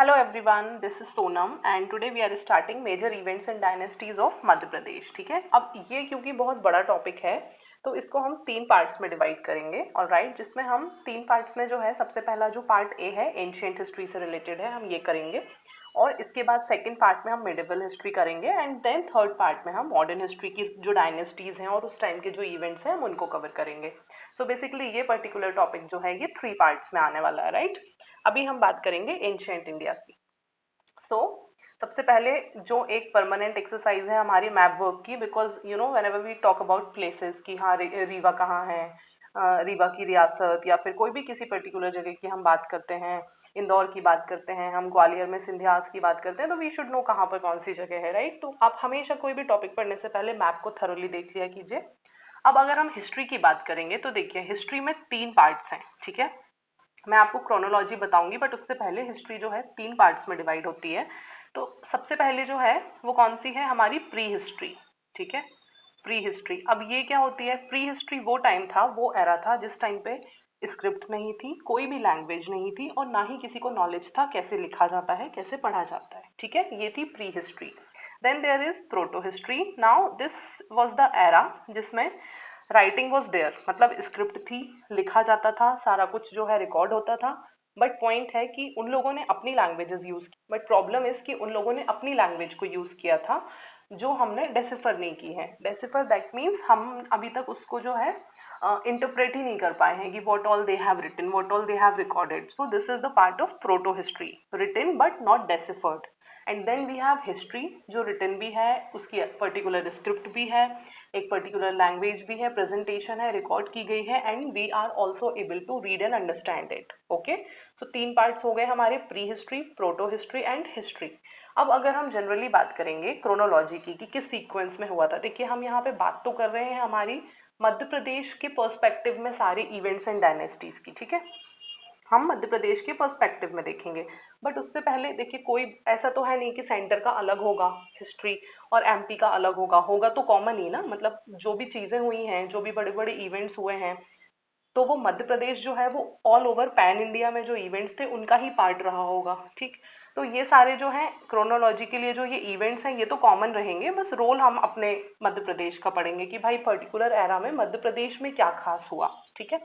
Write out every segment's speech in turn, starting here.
Hello everyone, this is Sonam and today we are starting major events and dynasties of मध्य प्रदेश। ठीक है, अब ये क्योंकि बहुत बड़ा टॉपिक है तो इसको हम 3 पार्ट्स में डिवाइड करेंगे। ऑलराइट, जिसमें हम 3 पार्ट्स में जो है सबसे पहला जो पार्ट ए है एंशिएंट हिस्ट्री से रिलेटेड है, हम ये करेंगे। और इसके बाद सेकंड पार्ट में हम मिडिवल हिस्ट्री करेंगे एंड देन थर्ड पार्ट में हम मॉडर्न हिस्ट्री की जो डायनेस्टीज़ हैं और उस टाइम के जो इवेंट्स हैं हम उनको कवर करेंगे। सो बेसिकली ये पर्टिकुलर टॉपिक जो है ये 3 पार्ट्स में आने वाला है, राइट। अभी हम बात करेंगे एंशिएंट इंडिया की। सबसे पहले जो एक परमानेंट एक्सरसाइज है हमारी मैप वर्क की, because you know whenever we talk about places कि हाँ रीवा कहाँ है, रीवा की रियासत या फिर कोई भी किसी पर्टिकुलर जगह की हम बात करते हैं, इंदौर की बात करते हैं, हम ग्वालियर में सिंधियास की बात करते हैं, तो वी शुड नो कहाँ पर कौन सी जगह है, राइट। तो आप हमेशा कोई भी टॉपिक पढ़ने से पहले मैप को थरोली देख लिया कीजिए। अब अगर हम हिस्ट्री की बात करेंगे तो देखिए हिस्ट्री में 3 पार्ट्स हैं, ठीक है। मैं आपको क्रोनोलॉजी बताऊंगी बट उससे पहले हिस्ट्री जो है 3 पार्ट्स में डिवाइड होती है। तो सबसे पहले जो है वो कौन सी है, हमारी प्री हिस्ट्री, ठीक है। प्री हिस्ट्री, अब ये क्या होती है? प्री हिस्ट्री वो टाइम था, वो एरा था जिस टाइम पे स्क्रिप्ट नहीं थी, कोई भी लैंग्वेज नहीं थी और ना ही किसी को नॉलेज था कैसे लिखा जाता है, कैसे पढ़ा जाता है, ठीक है। ये थी pre history. Then there is proto history. Now this was the era जिसमें राइटिंग वॉज देयर, मतलब स्क्रिप्ट थी, लिखा जाता था, सारा कुछ जो है रिकॉर्ड होता था। बट पॉइंट है कि उन लोगों ने अपनी लैंग्वेजेस यूज़ की, बट प्रॉब्लम इज़ कि उन लोगों ने अपनी लैंग्वेज को यूज़ किया था जो हमने डेसिफर नहीं की है। डेसिफर दैट मीन्स हम अभी तक उसको जो है इंटरप्रेट ही नहीं कर पाए हैं कि what all they have written, what all they have recorded. So this is the part of proto history, written but not deciphered. And then we have history जो रिटन भी है, उसकी पर्टिकुलर स्क्रिप्ट भी है, एक पर्टिकुलर लैंग्वेज भी है, presentation है, रिकॉर्ड की गई है and we are also able to read and understand it. Okay, so 3 parts हो गए हमारे, pre history, proto history and history. अब अगर हम जनरली बात करेंगे क्रोनोलॉजी की कि किस सीक्वेंस में हुआ था, देखिए हम यहाँ पे बात तो कर रहे हैं हमारी मध्य प्रदेश के पर्सपेक्टिव में सारे इवेंट्स एंड डायनेस्टीज की, ठीक है। हम मध्य प्रदेश के पर्सपेक्टिव में देखेंगे। बट उससे पहले देखिए कोई ऐसा तो है नहीं कि सेंटर का अलग होगा हिस्ट्री और एमपी का अलग होगा, होगा तो कॉमन ही ना, मतलब जो भी चीज़ें हुई हैं, जो भी बड़े बड़े इवेंट्स हुए हैं, तो वो मध्य प्रदेश जो है वो ऑल ओवर पैन इंडिया में जो इवेंट्स थे उनका ही पार्ट रहा होगा, ठीक। तो ये सारे जो हैं क्रोनोलॉजी के लिए जो ये इवेंट्स हैं ये तो कॉमन रहेंगे, बस रोल हम अपने मध्य प्रदेश का पढ़ेंगे कि भाई पर्टिकुलर एरा में मध्य प्रदेश में क्या खास हुआ, ठीक है।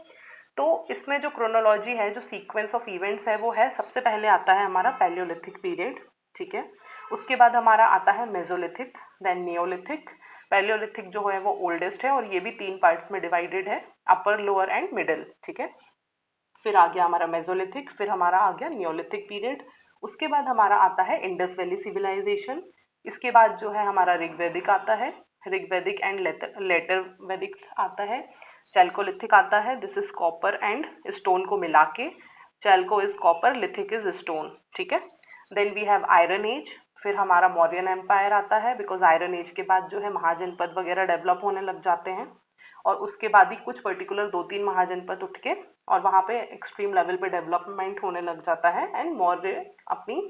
तो इसमें जो क्रोनोलॉजी है, जो सीक्वेंस ऑफ इवेंट्स है वो है, सबसे पहले आता है हमारा पैलियोलिथिक पीरियड, ठीक है। उसके बाद हमारा आता है मेसोलिथिक, देन नियोलिथिक। पैलियोलिथिक जो है वो ओल्डेस्ट है और ये भी 3 पार्ट्स में डिवाइडेड है, अपर, लोअर एंड मिडल, ठीक है। फिर आ गया हमारा मेसोलिथिक, फिर हमारा आ गया नियोलिथिक पीरियड। उसके बाद हमारा आता है इंडस वैली सिविलाइजेशन। इसके बाद जो है हमारा ऋग्वैदिक आता है, ऋग्वैदिक एंड लेटर वैदिक आता है। चैल्कोलिथिक आता है, this is copper and stone को मिला के, chalco is copper, lithic is stone, ठीक है। Then we have iron age, फिर हमारा मौर्यन एम्पायर आता है, बिकॉज आयरन एज के बाद जो है महाजनपद वगैरह डेवलप होने लग जाते हैं और उसके बाद ही कुछ पर्टिकुलर 2-3 महाजनपद उठ के और वहाँ पे एक्सट्रीम लेवल पे डेवलपमेंट होने लग जाता है एंड मौर्य अपनी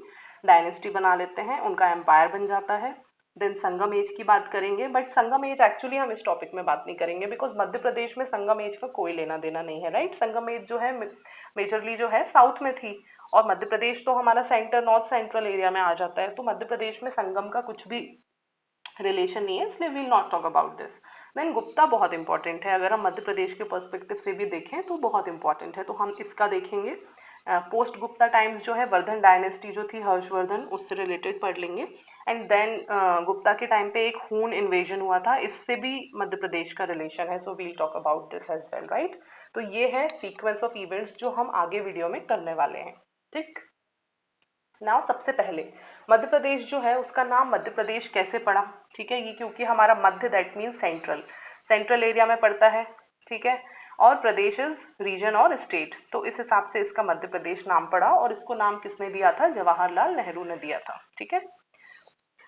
डायनेस्टी बना लेते हैं, उनका एम्पायर बन जाता है। देन संगम एज की बात करेंगे, बट संगम एज एक्चुअली हम इस टॉपिक में बात नहीं करेंगे बिकॉज मध्य प्रदेश में संगम एज का कोई लेना देना नहीं है, राइट। संगम एज जो है मेजरली जो है साउथ में थी और मध्य प्रदेश तो हमारा सेंटर, नॉर्थ सेंट्रल एरिया में आ जाता है, तो मध्य प्रदेश में संगम का कुछ भी रिलेशन नहीं है, इसलिए we'll not talk about this. Then Gupta बहुत इंपॉर्टेंट है, अगर हम मध्य प्रदेश के पर्सपेक्टिव से भी देखें तो बहुत इंपॉर्टेंट है, तो हम इसका देखेंगे। पोस्ट गुप्ता टाइम्स जो है वर्धन डायनेस्टी जो थी, हर्षवर्धन, उससे रिलेटेड पढ़ लेंगे। एंड देन गुप्ता के टाइम पे एक हून इन्वेजन हुआ था, इससे भी मध्य प्रदेश का रिलेशन है, so we'll talk about this as well, right. तो ये है सीक्वेंस ऑफ इवेंट्स जो हम आगे वीडियो में करने वाले हैं, ठीक। नाउ सबसे पहले मध्य प्रदेश जो है उसका नाम मध्य प्रदेश कैसे पड़ा, ठीक है। ये क्योंकि हमारा मध्य that means central, central area में पड़ता है, ठीक है। और प्रदेश इज रीजन और स्टेट, तो इस हिसाब से इसका मध्य प्रदेश नाम पड़ा और इसको नाम किसने दिया था? जवाहरलाल नेहरू ने दिया था, ठीक है।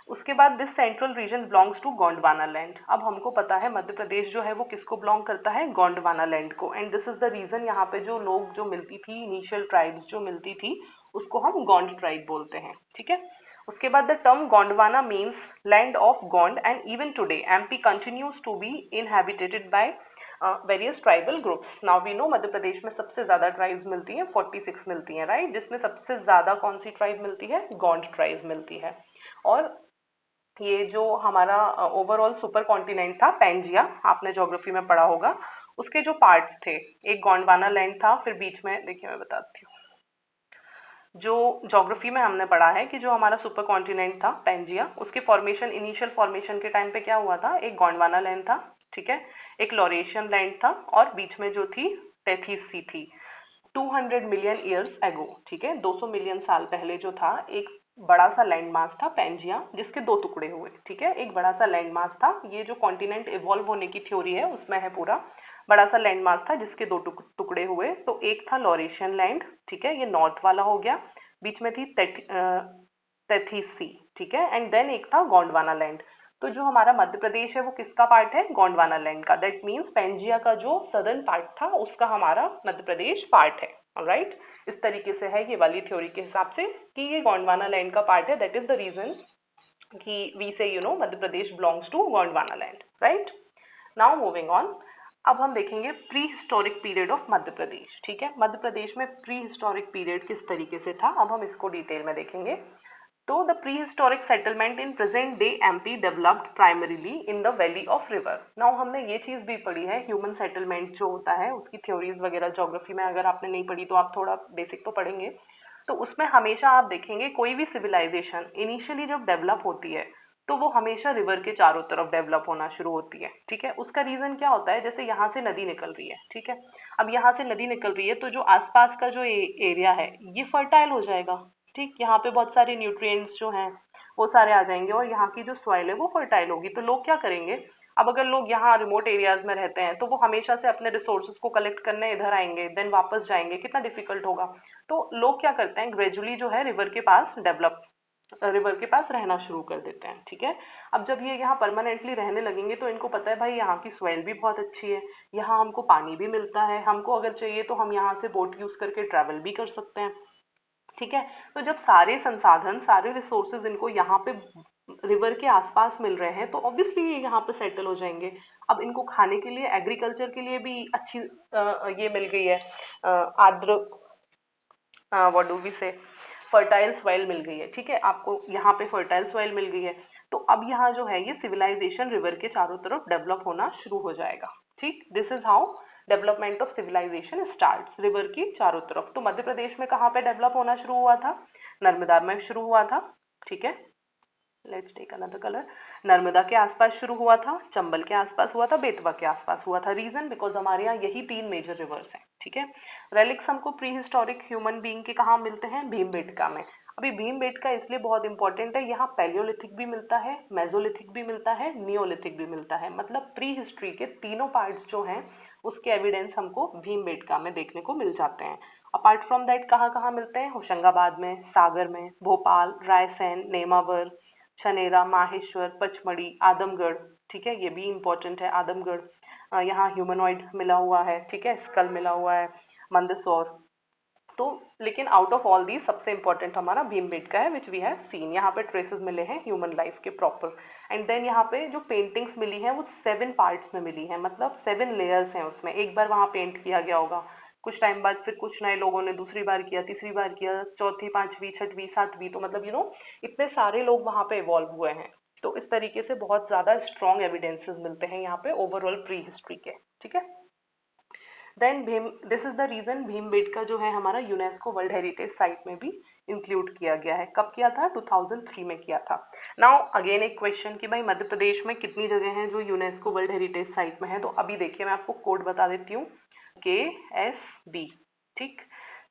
उसके बाद this central region belongs to Gondwana land. अब हमको पता है मध्य प्रदेश जो है वो किसको बिलोंग करता है? गोंडवाना लैंड को। And this is the region, यहाँ पे जो लोग जो मिलती थी, इनिशियल ट्राइब्स जो मिलती थी, उसको हम गोंड ट्राइब बोलते हैं, ठीक है। उसके बाद the term Gondwana means land of Gond and even today MP continues to be inhabited by various tribal groups. Now we know Madhya Pradesh में सबसे ज़्यादा ट्राइब्स मिलती हैं, 46 मिलती हैं, राइट, जिसमें सबसे ज़्यादा कौन सी ट्राइब मिलती है? गोंड ट्राइब मिलती है। और ये जो हमारा ओवरऑल सुपर कॉन्टिनेंट था पैंजिया, आपने ज्योग्राफी में पढ़ा होगा, उसके जो पार्ट्स थे, एक गोंडवाना लैंड था, फिर बीच में देखिए मैं बताती हूँ, जो ज्योग्राफी में हमने पढ़ा है कि जो हमारा सुपर कॉन्टिनेंट था पैंजिया, उसके फॉर्मेशन, इनिशियल फॉर्मेशन के टाइम पे क्या हुआ था? एक गोंडवाना लैंड था, ठीक है, एक लॉरेशियन लैंड था, और बीच में जो थी टेथीस सी थी। 200 मिलियन ईयर्स एगो, ठीक है, 200 मिलियन साल पहले जो था एक बड़ा सा लैंड मास था पैंजिया, जिसके दो टुकड़े हुए, ठीक है, एक बड़ा सा लैंड मास था। ये जो कॉन्टिनेंट इवॉल्व होने की थ्योरी है उसमें है पूरा, बड़ा सा लैंड मास था जिसके दो टुकड़े हुए। तो एक था लॉरेशियन लैंड, ठीक है, ये नॉर्थ वाला हो गया, बीच में थी तेथीस सी, ठीक है, एंड देन एक था गोंडवाना लैंड। तो जो हमारा मध्य प्रदेश है वो किसका पार्ट है? गोंडवाना लैंड का। दैट मीन्स पेंजिया का जो सदर्न पार्ट था उसका हमारा मध्य प्रदेश पार्ट है। ऑलराइट, इस तरीके से है ये वाली थ्योरी के हिसाब से कि ये गोंडवाना लैंड का पार्ट है। दैट इज द रीजन कि we say Madhya Pradesh belongs to Gondwana land, right. Now moving on, अब हम देखेंगे prehistoric period of Madhya Pradesh, ठीक है, मध्य प्रदेश में प्री हिस्टोरिक पीरियड किस तरीके से था, अब हम इसको डिटेल में देखेंगे। तो the prehistoric settlement in present day MP developed primarily in the valley of river. Now हमने ये चीज़ भी पढ़ी है, ह्यूमन सेटलमेंट जो होता है उसकी थ्योरीज वगैरह ज्योग्राफी में, अगर आपने नहीं पढ़ी तो आप थोड़ा बेसिक तो पढ़ेंगे। तो उसमें हमेशा आप देखेंगे कोई भी सिविलाइजेशन इनिशियली जब डेवलप होती है तो वो हमेशा रिवर के चारों तरफ डेवलप होना शुरू होती है, ठीक है। उसका रीजन क्या होता है? जैसे यहाँ से नदी निकल रही है, ठीक है, अब यहाँ से नदी निकल रही है तो जो आसपास का जो एरिया है ये फर्टाइल हो जाएगा, ठीक, यहाँ पे बहुत सारे न्यूट्रिएंट्स जो हैं वो सारे आ जाएंगे और यहाँ की जो सॉइल है वो फर्टाइल होगी। तो लोग क्या करेंगे? अब अगर लोग यहाँ रिमोट एरियाज में रहते हैं तो वो हमेशा से अपने रिसोर्सेज को कलेक्ट करने इधर आएंगे, देन वापस जाएंगे, कितना डिफिकल्ट होगा। तो लोग क्या करते हैं, ग्रेजुअली जो है रिवर के पास रहना शुरू कर देते हैं, ठीक है। अब जब ये यहाँ परमानेंटली रहने लगेंगे तो इनको पता है भाई यहाँ की सॉइल भी बहुत अच्छी है, यहाँ हमको पानी भी मिलता है, हमको अगर चाहिए तो हम यहाँ से बोट यूज करके ट्रैवल भी कर सकते हैं, ठीक है। तो जब सारे संसाधन, सारे रिसोर्सेज इनको यहाँ पे रिवर के आसपास मिल रहे हैं तो ऑब्वियसली ये यहाँ पे सेटल हो जाएंगे। अब इनको खाने के लिए, एग्रीकल्चर के लिए भी अच्छी ये मिल गई है, आर्द्र, व्हाट डू वी से, फर्टाइल सॉइल मिल गई है, ठीक है, आपको यहाँ पे फर्टाइल सॉइल मिल गई है। तो अब यहाँ जो है ये सिविलाइजेशन रिवर के चारों तरफ डेवलप होना शुरू हो जाएगा, ठीक। This is how development of civilisation starts, river की चारों तरफ। तो मध्य प्रदेश में कहाँ पे डेवलप होना शुरू हुआ था? नर्मदा में शुरू हुआ था, ठीक है, let's take another colour. Narmada के आसपास शुरू हुआ था, चंबल के आसपास हुआ था, बेतवा के आसपास हुआ था। रीजन, बिकॉज हमारे यहाँ यही तीन मेजर रिवर्स हैं, ठीक है। रेलिक्स हमको प्री हिस्टोरिक ह्यूमन बीइंग के कहाँ मिलते हैं? भीमबेटका में। अभी भीमबेटका इसलिए बहुत इंपॉर्टेंट है, यहाँ पैलियोलिथिक भी मिलता है, मेजोलिथिक भी मिलता है, नियोलिथिक भी मिलता है, मतलब प्री हिस्ट्री के तीनों पार्ट्स जो हैं उसके एविडेंस हमको भीमबेटका में देखने को मिल जाते हैं। अपार्ट फ्रॉम दैट कहाँ कहाँ मिलते हैं? होशंगाबाद में, सागर में, भोपाल, रायसेन, नेमावर, छनेरा, माहेश्वर, पचमढ़ी, आदमगढ़, ठीक है, ये भी इंपॉर्टेंट है आदमगढ़। यहाँ ह्यूमनॉइड मिला हुआ है, ठीक है, स्कल मिला हुआ है, मंदसौर। तो लेकिन आउट ऑफ ऑल दी सबसे इंपॉर्टेंट हमारा भीमबेटका है, विच वी हैव सीन। यहाँ पे ट्रेसेस मिले हैं ह्यूमन लाइफ के प्रॉपर। एंड देन यहाँ पे जो पेंटिंग्स मिली हैं वो 7 पार्ट्स में मिली हैं, मतलब 7 लेयर्स हैं उसमें। एक बार वहाँ पेंट किया गया होगा, कुछ टाइम बाद फिर कुछ नए लोगों ने दूसरी बार किया, तीसरी बार किया, चौथी, पांचवी, छठवीं, सातवीं, तो मतलब इतने सारे लोग वहाँ पे इवॉल्व हुए हैं। तो इस तरीके से बहुत ज़्यादा स्ट्रॉन्ग एविडेंसेस मिलते हैं यहाँ पे ओवरऑल प्री हिस्ट्री के, ठीक है। Then this is the region Bhimbetka जो है हमारा यूनेस्को वर्ल्ड हेरिटेज साइट में भी इंक्लूड किया गया है। कब किया था? 2003 में किया था। नाउ अगेन एक क्वेश्चन कि भाई मध्य प्रदेश में कितनी जगह हैं जो यूनेस्को वर्ल्ड हेरिटेज साइट में है? तो अभी देखिए मैं आपको कोड बता देती हूँ, KSB, ठीक।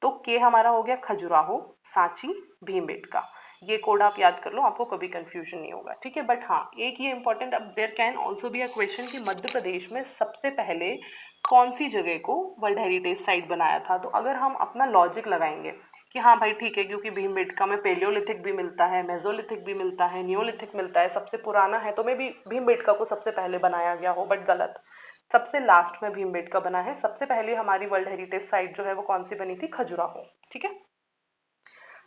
तो के हमारा हो गया खजुराहो, सांची, भीमबेटका। ये कोड आप याद कर लो, आपको कभी कंफ्यूजन नहीं होगा, ठीक है। बट हाँ, एक ये इंपॉर्टेंट, अब there can also be a question कि मध्य प्रदेश में सबसे पहले कौन सी जगह को वर्ल्ड हेरिटेज साइट बनाया था। तो अगर हम अपना लॉजिक लगाएंगे कि हाँ भाई ठीक है, क्योंकि भीमबेटका में पेलियोलिथिक भी मिलता है, मेजोलिथिक भी मिलता है, नियोलिथिक मिलता है, सबसे पुराना है, तो मे भी भीमबेटका को सबसे पहले बनाया गया हो, बट गलत। सबसे लास्ट में भीमबेटका बना है। सबसे पहले हमारी वर्ल्ड हेरिटेज साइट जो है वो कौन सी बनी थी? खजुराहो, ठीक है।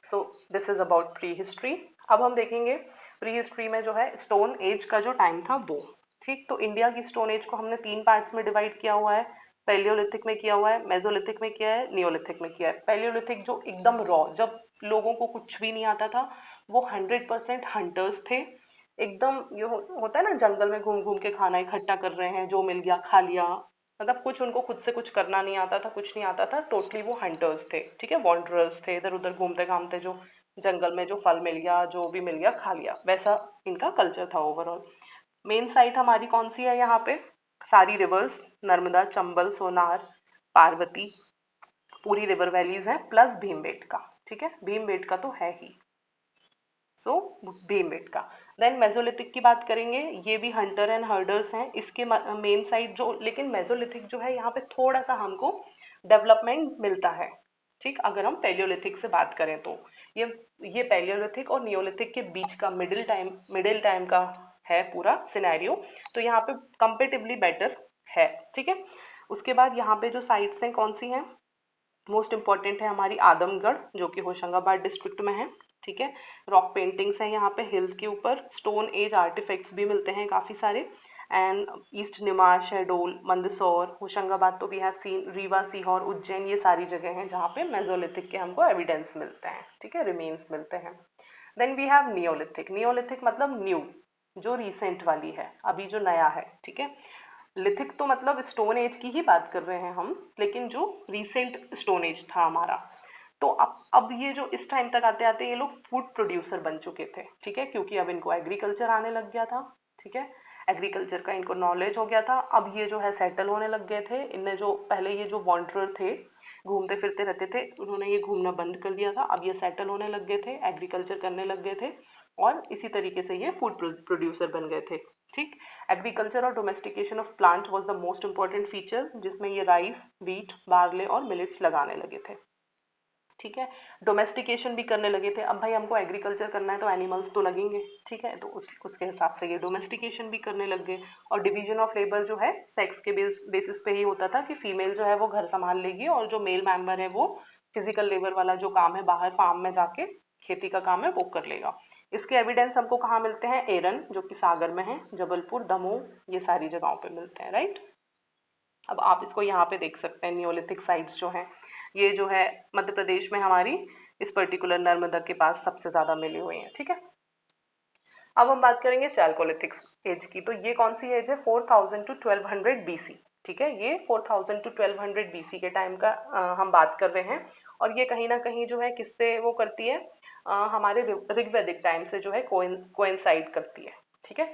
सो this is about pre history. अब हम देखेंगे प्री हिस्ट्री में जो है स्टोन एज का जो टाइम था वो, ठीक, तो इंडिया की स्टोन एज को हमने तीन पार्ट्स में डिवाइड किया हुआ है। पैलियोलिथिक में किया हुआ है, मेसोलिथिक में किया है, नियोलिथिक में किया है। पैलियोलिथिक जो एकदम रॉ, जब लोगों को कुछ भी नहीं आता था, वो 100% हंटर्स थे। एकदम ये होता है ना, जंगल में घूम घूम के खाना इकट्ठा कर रहे हैं, जो मिल गया खा लिया। मतलब कुछ उनको खुद से कुछ करना नहीं आता था, कुछ नहीं आता था, टोटली वो हंटर्स थे। ठीक है, वॉन्डरर्स थे, इधर उधर घूमते घामते, जो जंगल में जो फल मिल गया, जो भी मिल गया खा लिया, वैसा इनका कल्चर था ओवरऑल। मेन साइट हमारी कौन सी है यहाँ पे? सारी रिवर्स, नर्मदा, चंबल, सोनार, पार्वती, पूरी रिवर वैलीज हैं, प्लस भीमबेटका। ठीक है, भीमबेटका तो है ही, सो भीमबेटका। देन मेसोलिथिक की बात करेंगे, ये भी हंटर एंड हर्डर्स हैं। इसके मेन साइट जो, लेकिन मेसोलिथिक जो है यहाँ पे थोड़ा सा हमको डेवलपमेंट मिलता है। ठीक, अगर हम पैलियोलिथिक से बात करें तो ये ये पैलियोलिथिक और नियोलिथिक के बीच का मिडिल टाइम का है पूरा सिनेरियो, तो यहाँ पे कंपेटिवली बेटर है। ठीक है, उसके बाद यहाँ पे जो साइट्स हैं कौन सी हैं? मोस्ट इम्पॉर्टेंट है हमारी आदमगढ़, जो कि होशंगाबाद डिस्ट्रिक्ट में है। ठीक है, रॉक पेंटिंग्स हैं यहाँ पे हिल के ऊपर, स्टोन एज आर्टिफैक्ट्स भी मिलते हैं काफ़ी सारे। एंड ईस्ट निमार, शहडोल, मंदसौर, होशंगाबाद, तो we have seen Rewa, Sehore, Ujjain, ये सारी जगह हैं जहाँ पे मेसोलिथिक के हमको एविडेंस मिलते हैं। ठीक है, रिमेन्स मिलते हैं। Then we have neolithic. Neolithic मतलब न्यू, जो रिसेंट वाली है, अभी जो नया है। ठीक है, लिथिक तो मतलब स्टोन एज की ही बात कर रहे हैं हम, लेकिन जो रिसेंट स्टोन एज था हमारा। तो अब ये जो इस टाइम तक आते आते ये लोग फूड प्रोड्यूसर बन चुके थे। ठीक है, क्योंकि अब इनको एग्रीकल्चर आने लग गया था। ठीक है, एग्रीकल्चर का इनको नॉलेज हो गया था। अब ये जो है सेटल होने लग गए थे। इनने जो पहले ये जो वॉन्डरर थे, घूमते फिरते रहते थे, उन्होंने ये घूमना बंद कर दिया था। अब ये सेटल होने लग गए थे, एग्रीकल्चर करने लग गए थे, और इसी तरीके से ये फूड प्रोड्यूसर बन गए थे। ठीक, एग्रीकल्चर और domestication of plant was the most important feature, जिसमें ये राइस, व्हीट, बार्ले और मिलेट्स लगाने लगे थे। ठीक है, डोमेस्टिकेशन भी करने लगे थे। अब भाई हमको एग्रीकल्चर करना है तो एनिमल्स तो लगेंगे। ठीक है, तो उसके हिसाब से ये डोमेस्टिकेशन भी करने लग गए। और डिवीजन ऑफ लेबर जो है सेक्स के बेसिस पे ही होता था, कि फीमेल जो है वो घर संभाल लेगी, और जो मेल मेंबर है वो फिजिकल लेबर वाला जो काम है, बाहर फार्म में जाके खेती का काम है वो कर लेगा। इसके एविडेंस हमको कहाँ मिलते हैं? एरन, जो कि सागर में है, जबलपुर, दमोह, ये सारी जगहों पे मिलते हैं। राइट, अब आप इसको यहाँ पे देख सकते हैं, नियोलिथिक साइट्स जो हैं, ये जो है मध्य प्रदेश में हमारी इस पर्टिकुलर नर्मदा के पास सबसे ज़्यादा मिली हुई हैं। ठीक है, अब हम बात करेंगे चैल्कोलिथिक एज की। तो ये कौन सी एज है? 4000 टू 1200 बीसी। ठीक है, ये 4000 टू 1200 बीसी के टाइम का हम बात कर रहे हैं। और ये कहीं ना कहीं जो है किससे वो करती है? हमारे ऋग्वैदिक टाइम से जो है कोइंसाइड करती है। ठीक है,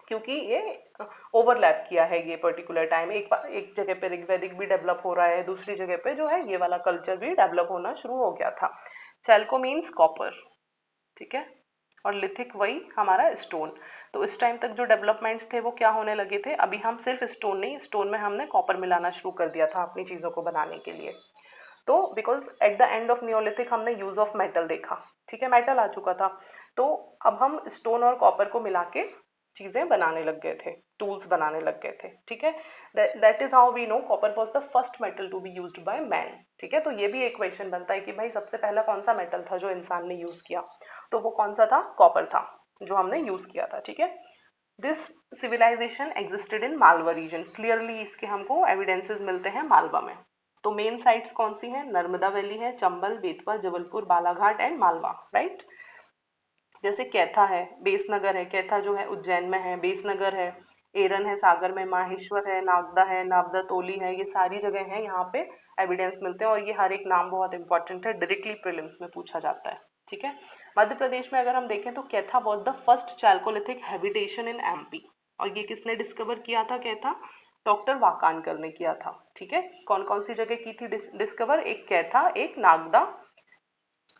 क्योंकि ये ओवरलैप किया है ये पर्टिकुलर टाइम। एक जगह पे ऋग्वैदिक भी डेवलप हो रहा है, दूसरी जगह पे जो है ये वाला कल्चर भी डेवलप होना शुरू हो गया था। चैल्को मीन्स कॉपर। ठीक है, और लिथिक वही हमारा स्टोन। तो इस टाइम तक जो डेवलपमेंट्स थे वो क्या होने लगे थे? अभी हम सिर्फ स्टोन नहीं, स्टोन में हमने कॉपर मिलाना शुरू कर दिया था अपनी चीज़ों को बनाने के लिए। तो because at the end of Neolithic हमने यूज ऑफ मेटल देखा। ठीक है, मेटल आ चुका था, तो अब हम स्टोन और कॉपर को मिला के चीजें बनाने लग गए थे, टूल्स बनाने लग गए थे। ठीक है, that is how we know copper was the first metal to be used by man. ठीक है, तो ये भी एक क्वेश्चन बनता है कि भाई सबसे पहला कौन सा मेटल था जो इंसान ने यूज किया? तो वो कौन सा था? कॉपर था, जो हमने यूज किया था। ठीक है, this civilisation existed in Malwa region. Clearly इसके हमको एविडेंसेस मिलते हैं मालवा में। तो मेन साइट्स कौन सी हैं? नर्मदा वैली है, चंबल, बेतवा, जबलपुर, बालाघाट एंड मालवा। राइट, जैसे कैथा है, बेसनगर है, कैथा जो है उज्जैन में है, बेसनगर है, एरन है सागर में, माहेश्वर है, नागदा है, नावदा तोली है, ये सारी जगह हैं यहाँ पे एविडेंस मिलते हैं। और ये हर एक नाम बहुत इंपॉर्टेंट है, डायरेक्टली प्रीलिम्स में पूछा जाता है। ठीक है, मध्य प्रदेश में अगर हम देखें तो Kaitha was the first chalcolithic habitation in MP. और ये किसने डिस्कवर किया था कैथा? डॉक्टर वाकानकर ने किया था। ठीक है, कौन कौन सी जगह की थी डिस्कवर? एक कैथा, एक नागदा।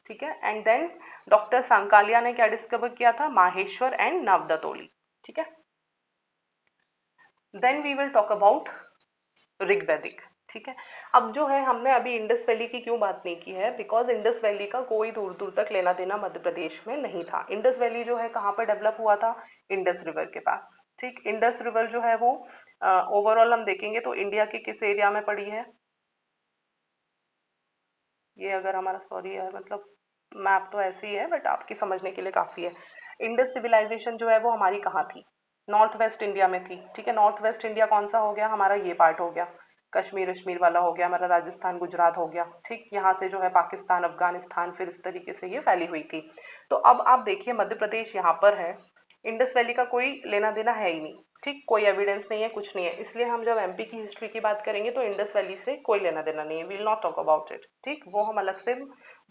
ठीक है, एंड देन डॉक्टर सांकालिया ने क्या डिस्कवर किया था? माहेश्वर एंड नावदतोली। ठीक है, then we will talk about Rigvedic. ठीक है, अब जो है हमने अभी इंडस वैली की क्यों बात नहीं की है? बिकॉज इंडस वैली का कोई दूर दूर तक लेना देना मध्य प्रदेश में नहीं था। इंडस वैली जो है कहाँ पर डेवलप हुआ था? इंडस रिवर के पास। ठीक, इंडस रिवर जो है वो ओवरऑल हम देखेंगे तो इंडिया के किस एरिया में पड़ी है? ये अगर हमारा, सॉरी यार, मतलब मैप तो ऐसे ही है बट आपकी समझने के लिए काफ़ी है। इंडस सिविलाइजेशन जो है वो हमारी कहाँ थी? नॉर्थ वेस्ट इंडिया में थी, ठीक है। नॉर्थ वेस्ट इंडिया कौन सा हो गया हमारा, ये पार्ट हो गया, कश्मीर कश्मीर वाला हो गया हमारा, राजस्थान गुजरात हो गया, ठीक। यहाँ से जो है पाकिस्तान अफगानिस्तान, फिर इस तरीके से ये फैली हुई थी। तो अब आप देखिए मध्य प्रदेश यहाँ पर है, इंडस वैली का कोई लेना देना है ही नहीं, ठीक, कोई एविडेंस नहीं है, कुछ नहीं है। इसलिए हम जब एमपी की हिस्ट्री की बात करेंगे तो इंडस वैली से कोई लेना देना नहीं है, will not talk about it, ठीक। वो हम अलग से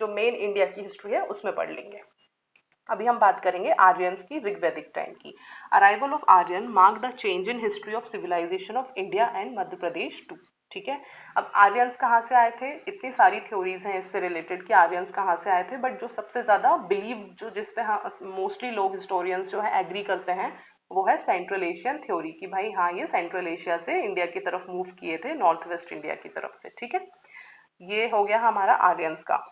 जो मेन इंडिया की हिस्ट्री है उसमें पढ़ लेंगे। अभी हम बात करेंगे आर्यंस की, ऋग्वैदिक टाइम की। Arrival of Aryan mark the change in history of civilisation of India and Madhya Pradesh too, ठीक है। अब आर्यंस कहाँ से आए थे, इतनी सारी थ्योरीज हैं इससे रिलेटेड कि आर्यंस कहाँ से आए थे, बट जो सबसे ज़्यादा बिलीव जो जिस पे हाँ मोस्टली लोग हिस्टोरियंस जो है एग्री करते हैं वो है सेंट्रल एशियन थ्योरी, कि भाई हाँ ये सेंट्रल एशिया से इंडिया की तरफ मूव किए थे, नॉर्थ वेस्ट इंडिया की तरफ से, ठीक है। ये हो गया हमारा आर्यंस का।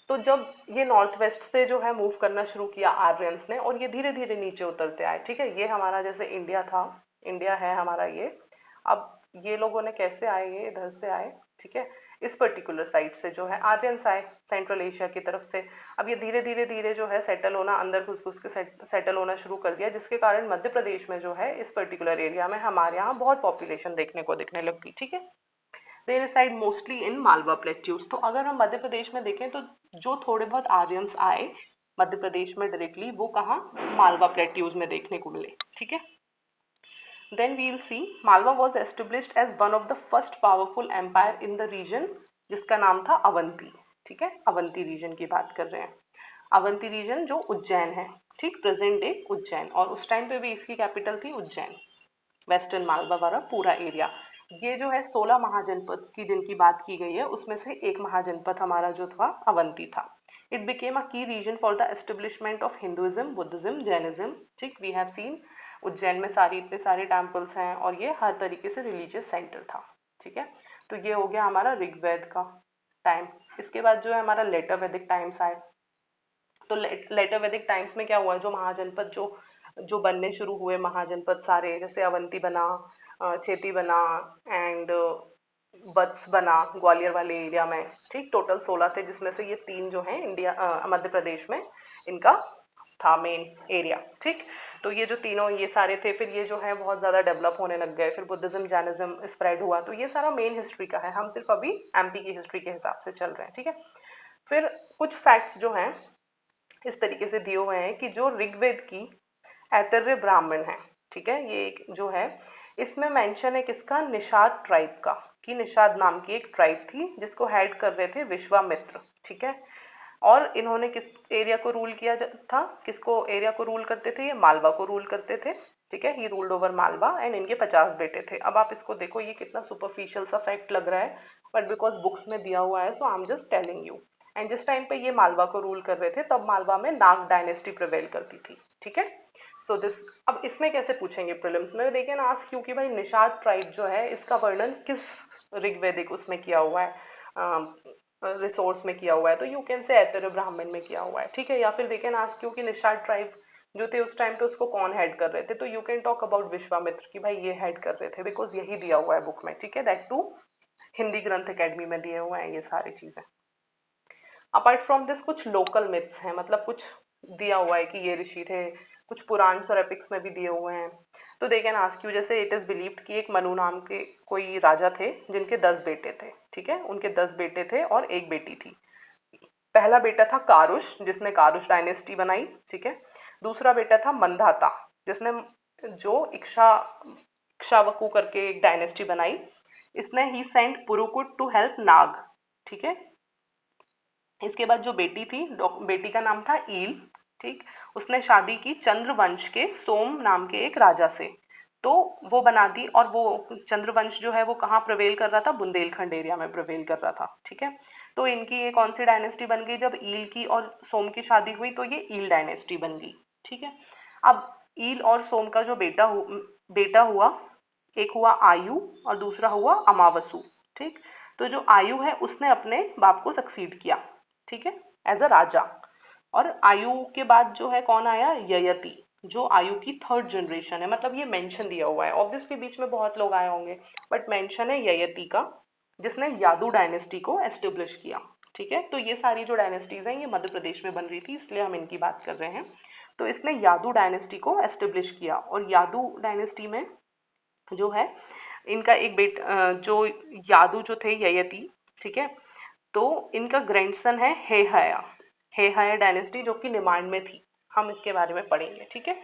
तो जब ये नॉर्थ वेस्ट से जो है मूव करना शुरू किया आर्यंस ने, और ये धीरे धीरे नीचे उतरते आए, ठीक है। ये हमारा जैसे इंडिया था, इंडिया है हमारा ये, अब ये लोगों ने कैसे आए, ये इधर से आए, ठीक है, इस पर्टिकुलर साइड से जो है आर्यंस आए सेंट्रल एशिया की तरफ से। अब ये धीरे धीरे धीरे जो है सेटल होना, अंदर घुस घुस के सेटल होना शुरू कर दिया, जिसके कारण मध्य प्रदेश में जो है इस पर्टिकुलर एरिया में हमारे यहाँ बहुत पॉपुलेशन देखने को दिखने लगी, ठीक है। They reside mostly in Malwa plateaus. तो अगर हम मध्य प्रदेश में देखें तो जो थोड़े बहुत आर्यंस आए मध्य प्रदेश में डायरेक्टली, वो कहाँ, मालवा प्लेट्यूज में देखने को मिले, ठीक है। Then we will see Malwa was established as one of the first powerful empire in the region, जिसका नाम था अवंती, ठीक है। अवंती रीजन की बात कर रहे हैं, अवंती रीजन जो उज्जैन है, ठीक, प्रेजेंट डे उज्जैन, और उस टाइम पे भी इसकी कैपिटल थी उज्जैन, वेस्टर्न मालवा वाला पूरा एरिया। ये जो है 16 महाजनपद की जिनकी बात की गई है उसमें से एक महाजनपद हमारा जो था अवंती था। It became a key region for the establishment of Hinduism, Buddhism, Jainism, ठीक। वी हैव सीन उज्जैन में इतने सारे टेम्पल्स हैं और ये हर तरीके से रिलीजियस सेंटर था, ठीक है। तो ये हो गया हमारा ऋग्वेद का टाइम। इसके बाद जो है हमारा लेटर वैदिक टाइम्स आए। तो लेटर वैदिक टाइम्स में क्या हुआ, जो महाजनपद जो जो बनने शुरू हुए महाजनपद सारे, जैसे अवंती बना, चेती बना, एंड वत्स बना ग्वालियर वाले एरिया में, ठीक। टोटल 16 थे, जिसमें से ये 3 जो हैं इंडिया मध्य प्रदेश में इनका था मेन एरिया, ठीक। तो ये जो तीनों ये सारे थे, फिर ये जो है बहुत ज़्यादा डेवलप होने लग गए, फिर बुद्धिज्म जैनिज्म स्प्रेड हुआ। तो ये सारा मेन हिस्ट्री का है, हम सिर्फ अभी एमपी की हिस्ट्री के हिसाब से चल रहे हैं, ठीक है। फिर कुछ फैक्ट्स जो हैं इस तरीके से दिए हुए हैं कि जो ऋग्वेद की ऐतरेय ब्राह्मण है, ठीक है, ये एक जो है इसमें मेंशन है किसका, निषाद ट्राइब का, कि निषाद नाम की एक ट्राइब थी जिसको हेड कर रहे थे विश्वामित्र, ठीक है। और इन्होंने किस एरिया को रूल किया था, किसको एरिया को रूल करते थे, ये मालवा को रूल करते थे, ठीक है। He ruled over Malwa and इनके 50 बेटे थे। अब आप इसको देखो, ये कितना सुपरफिशियल सा फैक्ट लग रहा है, बट बिकॉज बुक्स में दिया हुआ है, so I am just telling you. And जिस टाइम पे ये मालवा को रूल कर रहे थे तब मालवा में नाग डायनेस्टी प्रिवेल करती थी, ठीक है। सो दिस, अब इसमें कैसे पूछेंगे प्रीलिम्स में, देखें ना आज, क्योंकि भाई निषाद ट्राइब जो है इसका वर्णन किस ऋग्वेदिक उसमें किया हुआ है, रिसोर्स में किया हुआ है, तो यू कैन से ऐतरेय ब्राह्मण में किया हुआ है, ठीक है। या फिर देखें ना आज, क्योंकि निषाद ट्राइब जो थे उस टाइम पे उसको कौन हेड कर रहे थे, तो you can talk about Vishwamitra कि भाई ये हेड कर रहे थे, बिकॉज यही दिया हुआ है बुक में, ठीक है। दैट टू हिंदी ग्रंथ अकेडमी में दिए हुए हैं ये सारी चीजें। अपार्ट फ्रॉम दिस कुछ लोकल मिथ्स हैं, मतलब कुछ दिया हुआ है कि ये ऋषि थे, कुछ पुराण और एपिक्स में भी दिए हुए हैं। तो दे कैन आस्क यू, जैसे इट इज बिलीव्ड कि एक मनु नाम के कोई राजा थे जिनके 10 बेटे थे, ठीक है। उनके 10 बेटे थे और एक बेटी थी। पहला बेटा था कारुष, जिसने कारुष डायनेस्टी बनाई, ठीक है। दूसरा बेटा था मंधाता, जिसने जो इक्ष्वाकु करके एक डायनेस्टी बनाई। इसने ही सेंट पुरुकुट टू हेल्प नाग, ठीक है। इसके बाद जो बेटी थी, बेटी का नाम था ईल, ठीक। उसने शादी की चंद्रवंश के सोम नाम के एक राजा से, तो वो बना दी। और वो चंद्रवंश जो है वो कहाँ प्रवेल कर रहा था, बुंदेलखंड एरिया में प्रवेल कर रहा था, ठीक है। तो इनकी ये कौन सी डायनेस्टी बन गई, जब ईल की और सोम की शादी हुई तो ये ईल डायनेस्टी बन गई, ठीक है। अब ईल और सोम का जो बेटा हुआ, एक हुआ आयु और दूसरा हुआ अमावसु, ठीक। तो जो आयु है उसने अपने बाप को सक्सीड किया, ठीक है, एज अ राजा। और आयु के बाद जो है कौन आया, ययति, जो आयु की 3rd जनरेशन है। मतलब ये मेंशन दिया हुआ है, ऑब्वियसली बीच में बहुत लोग आए होंगे, बट मेंशन है ययति का, जिसने यादू डायनेस्टी को एस्टेब्लिश किया, ठीक है। तो ये सारी जो डायनेस्टीज हैं ये मध्य प्रदेश में बन रही थी, इसलिए हम इनकी बात कर रहे हैं। तो इसने यादू डायनेस्टी को एस्टेब्लिश किया। और यादू डायनेस्टी में जो है इनका एक जो यादू जो थे ययति, ठीक है, तो इनका ग्रैंडसन है हेहया डायनेस्टी जो कि निमांड में थी। हम इसके बारे में पढ़ेंगे, ठीक है।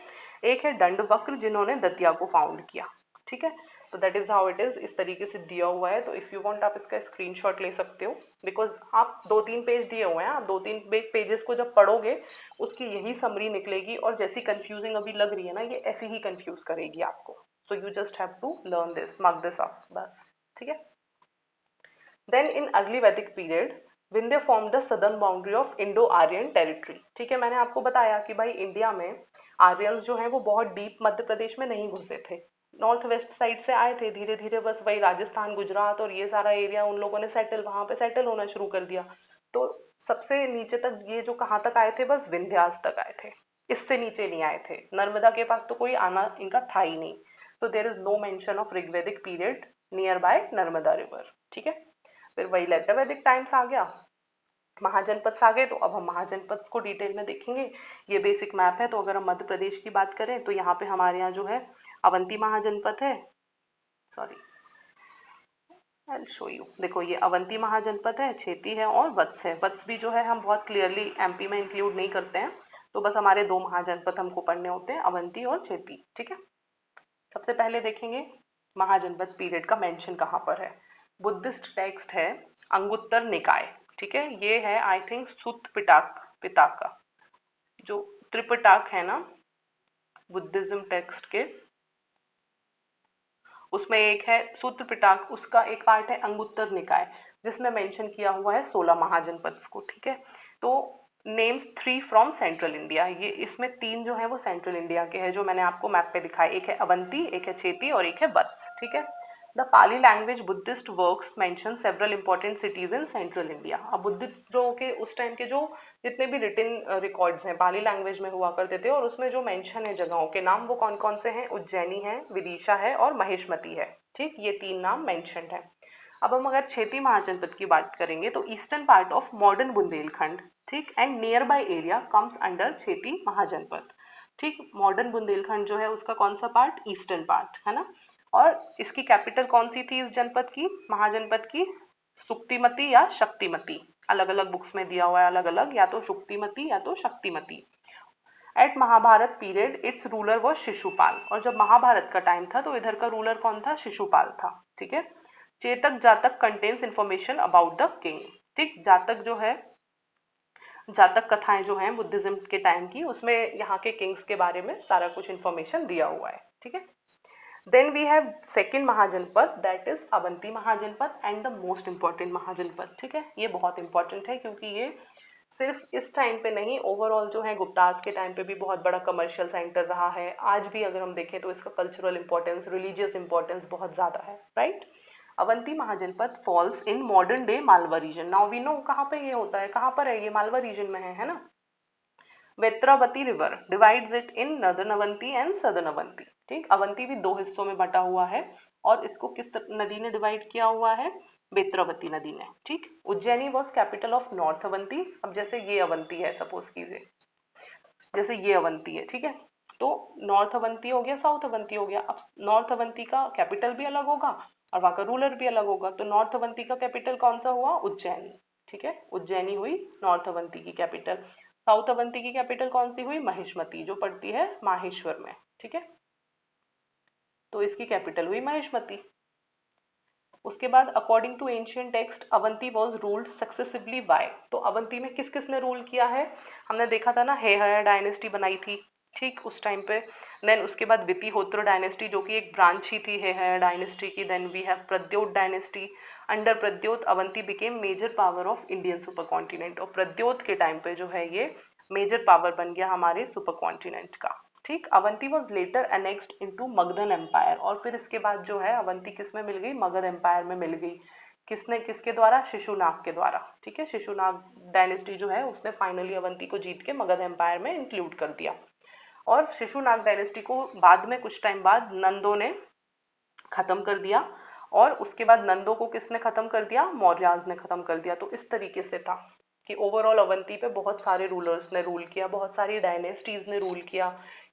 एक है दंडवक्र जिन्होंने दतिया को फाउंड किया, ठीक है। तो that is how it is, इस तरीके से दिया हुआ है। तो इफ़ यू वांट आप इसका स्क्रीनशॉट ले सकते हो, बिकॉज आप 2-3 पेज दिए हुए हैं, आप 2-3 पेजेस को जब पढ़ोगे उसकी यही समरी निकलेगी, और जैसी कंफ्यूजिंग अभी लग रही है ना, ये ऐसी ही कंफ्यूज करेगी आपको। So you just have to learn this, mark this up, बस, ठीक है। Then in early Vedic period Vindhya form the southern boundary of Indo Aryan territory, ठीक है। मैंने आपको बताया कि भाई इंडिया में आर्यंस जो हैं वो बहुत डीप मध्य प्रदेश में नहीं घुसे थे, नॉर्थ वेस्ट साइड से आए थे धीरे धीरे, बस वही राजस्थान गुजरात और ये सारा एरिया उन लोगों ने वहाँ पे सेटल होना शुरू कर दिया। तो सबसे नीचे तक ये जो कहाँ तक आए थे, बस विंध्यास तक आए थे, इससे नीचे नहीं आए थे। नर्मदा के पास तो कोई आना इनका था ही नहीं। तो there is no mention of Rigvedic period nearby Narmada river, ठीक है। फिर वही लेटर वैदिक टाइम्स आ गया, महाजनपद आ गए। तो अब हम महाजनपद को डिटेल में देखेंगे। ये बेसिक मैप है। तो अगर हम मध्य प्रदेश की बात करें तो यहाँ पे हमारे यहाँ जो है अवंती महाजनपद है, sorry I will show you. देखो ये अवंती महाजनपद है, छेती है और वत्स है। वत्स भी जो है हम बहुत क्लियरली एमपी में इंक्लूड नहीं करते हैं, तो बस हमारे 2 महाजनपद हमको पढ़ने होते हैं, अवंती और छेती, ठीक है। सबसे पहले देखेंगे महाजनपद पीरियड का मेंशन कहाँ पर है। बुद्धिस्ट टेक्स्ट है अंगुत्तर निकाय, ठीक है। ये है आई थिंक सुत्त पिटाका, जो त्रिपिटक है ना बुद्धिज्म टेक्स्ट के, उसमें एक है सूत्र पिटाक, उसका एक पार्ट है अंगुत्तर निकाय जिसमें मेंशन किया हुआ है 16 महाजनपद को, ठीक है। तो नेम्स 3 फ्रॉम सेंट्रल इंडिया, ये इसमें 3 जो है वो सेंट्रल इंडिया के हैं जो मैंने आपको मैप पे दिखाए। एक है अवंती, एक है छेती और एक है वत्स, ठीक है। The Pali language Buddhist works mention several important cities in central India. अब बुद्धिस्ट जो के उस टाइम के जो जितने भी रिटन रिकॉर्ड्स हैं पाली लैंग्वेज में हुआ करते थे, और उसमें जो मेंशन है जगहों के नाम वो कौन कौन से हैं, उज्जैनी है, विदिशा है और महेशमती है, ठीक। ये 3 नाम मेंशनड है। अब हम अगर छेती महाजनपद की बात करेंगे तो eastern part of modern Bundelkhand, ठीक, and nearby area comes under Chedi mahajanapada, ठीक। मॉडर्न बुंदेलखंड जो है उसका कौन सा पार्ट, ईस्टर्न पार्ट है ना। और इसकी कैपिटल कौन सी थी इस जनपद की, महाजनपद की, सुक्तिमती या शक्तिमती, अलग अलग बुक्स में दिया हुआ है अलग अलग, या तो शुक्तिमती या तो Shaktimati. At Mahabharata period its ruler was Shishupal, और जब महाभारत का टाइम था तो इधर का रूलर कौन था, शिशुपाल था, ठीक है। चेतक जातक contains information about the king, ठीक। जातक जो है, जातक कथाएं जो हैं बुद्धिज्म के टाइम की, उसमें यहाँ के किंग्स के बारे में सारा कुछ इंफॉर्मेशन दिया हुआ है, ठीक है। Then we have second mahajanapada that is Avanti mahajanapada and the most important mahajanapada, ठीक है। ये बहुत इंपॉर्टेंट है क्योंकि ये सिर्फ इस टाइम पे नहीं, ओवरऑल जो है गुप्ताज के टाइम पे भी बहुत बड़ा कमर्शियल सेंटर रहा है। आज भी अगर हम देखें तो इसका कल्चरल इंपॉर्टेंस, रिलीजियस इंपॉर्टेंस बहुत ज़्यादा है, right. Avanti mahajanapada falls in modern day Malwa region. Now we know कहाँ पे ये होता है, कहाँ पर है ये, मालवा रीजन में है ना। Vetravati river divides it in northern Avanti and southern Avanti, ठीक। अवंती भी 2 हिस्सों में बटा हुआ है, और इसको किस नदी ने डिवाइड किया हुआ है, वेत्रावती नदी ने, ठीक। Ujjaini was capital of north Avanti. अब जैसे ये अवंती है, सपोज कीजिए जैसे ये अवंती है, ठीक है, तो नॉर्थ अवंती हो गया, साउथ अवंती हो गया। अब नॉर्थ अवंती का कैपिटल भी अलग होगा और वहाँ का रूलर भी अलग होगा। तो नॉर्थ अवंती का कैपिटल कौन सा हुआ, उज्जैन, ठीक है। उज्जैनी हुई नॉर्थ अवंती की कैपिटल। साउथ अवंती की कैपिटल कौन सी हुई, महेशमती, जो पड़ती है माहेश्वर में, ठीक है। तो इसकी कैपिटल हुई महेशमती। उसके बाद according to ancient text Avanti was ruled successively by. तो अवंती में किस किस ने रूल किया है, हमने देखा था ना, हेहया डायनेस्टी बनाई थी, ठीक, उस टाइम पे। देन उसके बाद वितिहोत्र डायनेस्टी जो कि एक ब्रांच ही थी हेहया डायनेस्टी की। Then we have Pradyota dynasty. Under Pradyota Avanti became major power of Indian subcontinent, और प्रद्योत के टाइम पे जो है ये मेजर पावर बन गया हमारे सुपर कॉन्टिनेंट का, ठीक। Avanti was later annexed into Magadhan empire, और फिर इसके बाद जो है अवंती किस में मिल गई, मगध एम्पायर में मिल गई। किसने, किसके द्वारा, शिशुनाग के द्वारा, ठीक है। शिशुनाग डायनेस्टी जो है उसने फाइनली अवंती को जीत के मगध एम्पायर में इंक्लूड कर दिया। और शिशुनाग डायनेस्टी को बाद में कुछ टाइम बाद नंदों ने खत्म कर दिया, और उसके बाद नंदों को किसने खत्म कर दिया, मौर्याज ने खत्म कर दिया। तो इस तरीके से था कि ओवरऑल अवंती पे बहुत सारे रूलर्स ने रूल किया, बहुत सारी डायनेस्टीज ने रूल किया।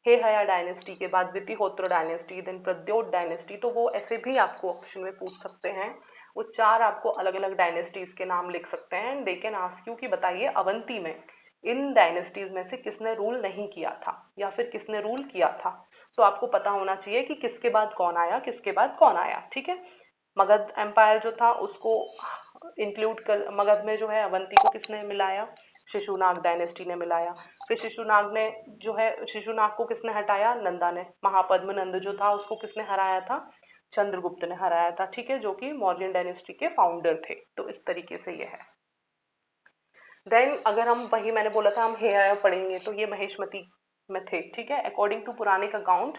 हे हया डायनेस्टी के बाद Vitihotra dynasty, then Pradyot dynasty, तो वो ऐसे भी आपको ऑप्शन में पूछ सकते हैं। वो 4 आपको अलग अलग डायनेस्टीज के नाम लिख सकते हैं। दे कैन आस्क यू कि बताइए अवंती में इन डायनेस्टीज में से किसने रूल नहीं किया था या फिर किसने रूल किया था। तो आपको पता होना चाहिए कि किसके बाद कौन आया, किसके बाद कौन आया। ठीक है, मगध एम्पायर जो था उसको इंक्लूड कर, मगध में जो है अवंती को किसने मिलाया, शिशुनाग डायनेस्टी ने मिलाया। फिर शिशुनाग ने जो है, शिशुनाग को किसने हटाया, नंदा ने। महापद्म नंद जो था उसको किसने हराया था, चंद्रगुप्त ने हराया था। ठीक है, जो कि मौर्यन डायनेस्टी के फाउंडर थे। तो इस तरीके से ये है। देन अगर हम, वही मैंने बोला था हम हेहय पढ़ेंगे, तो ये महेशमती में थे। ठीक है, according to Puranic account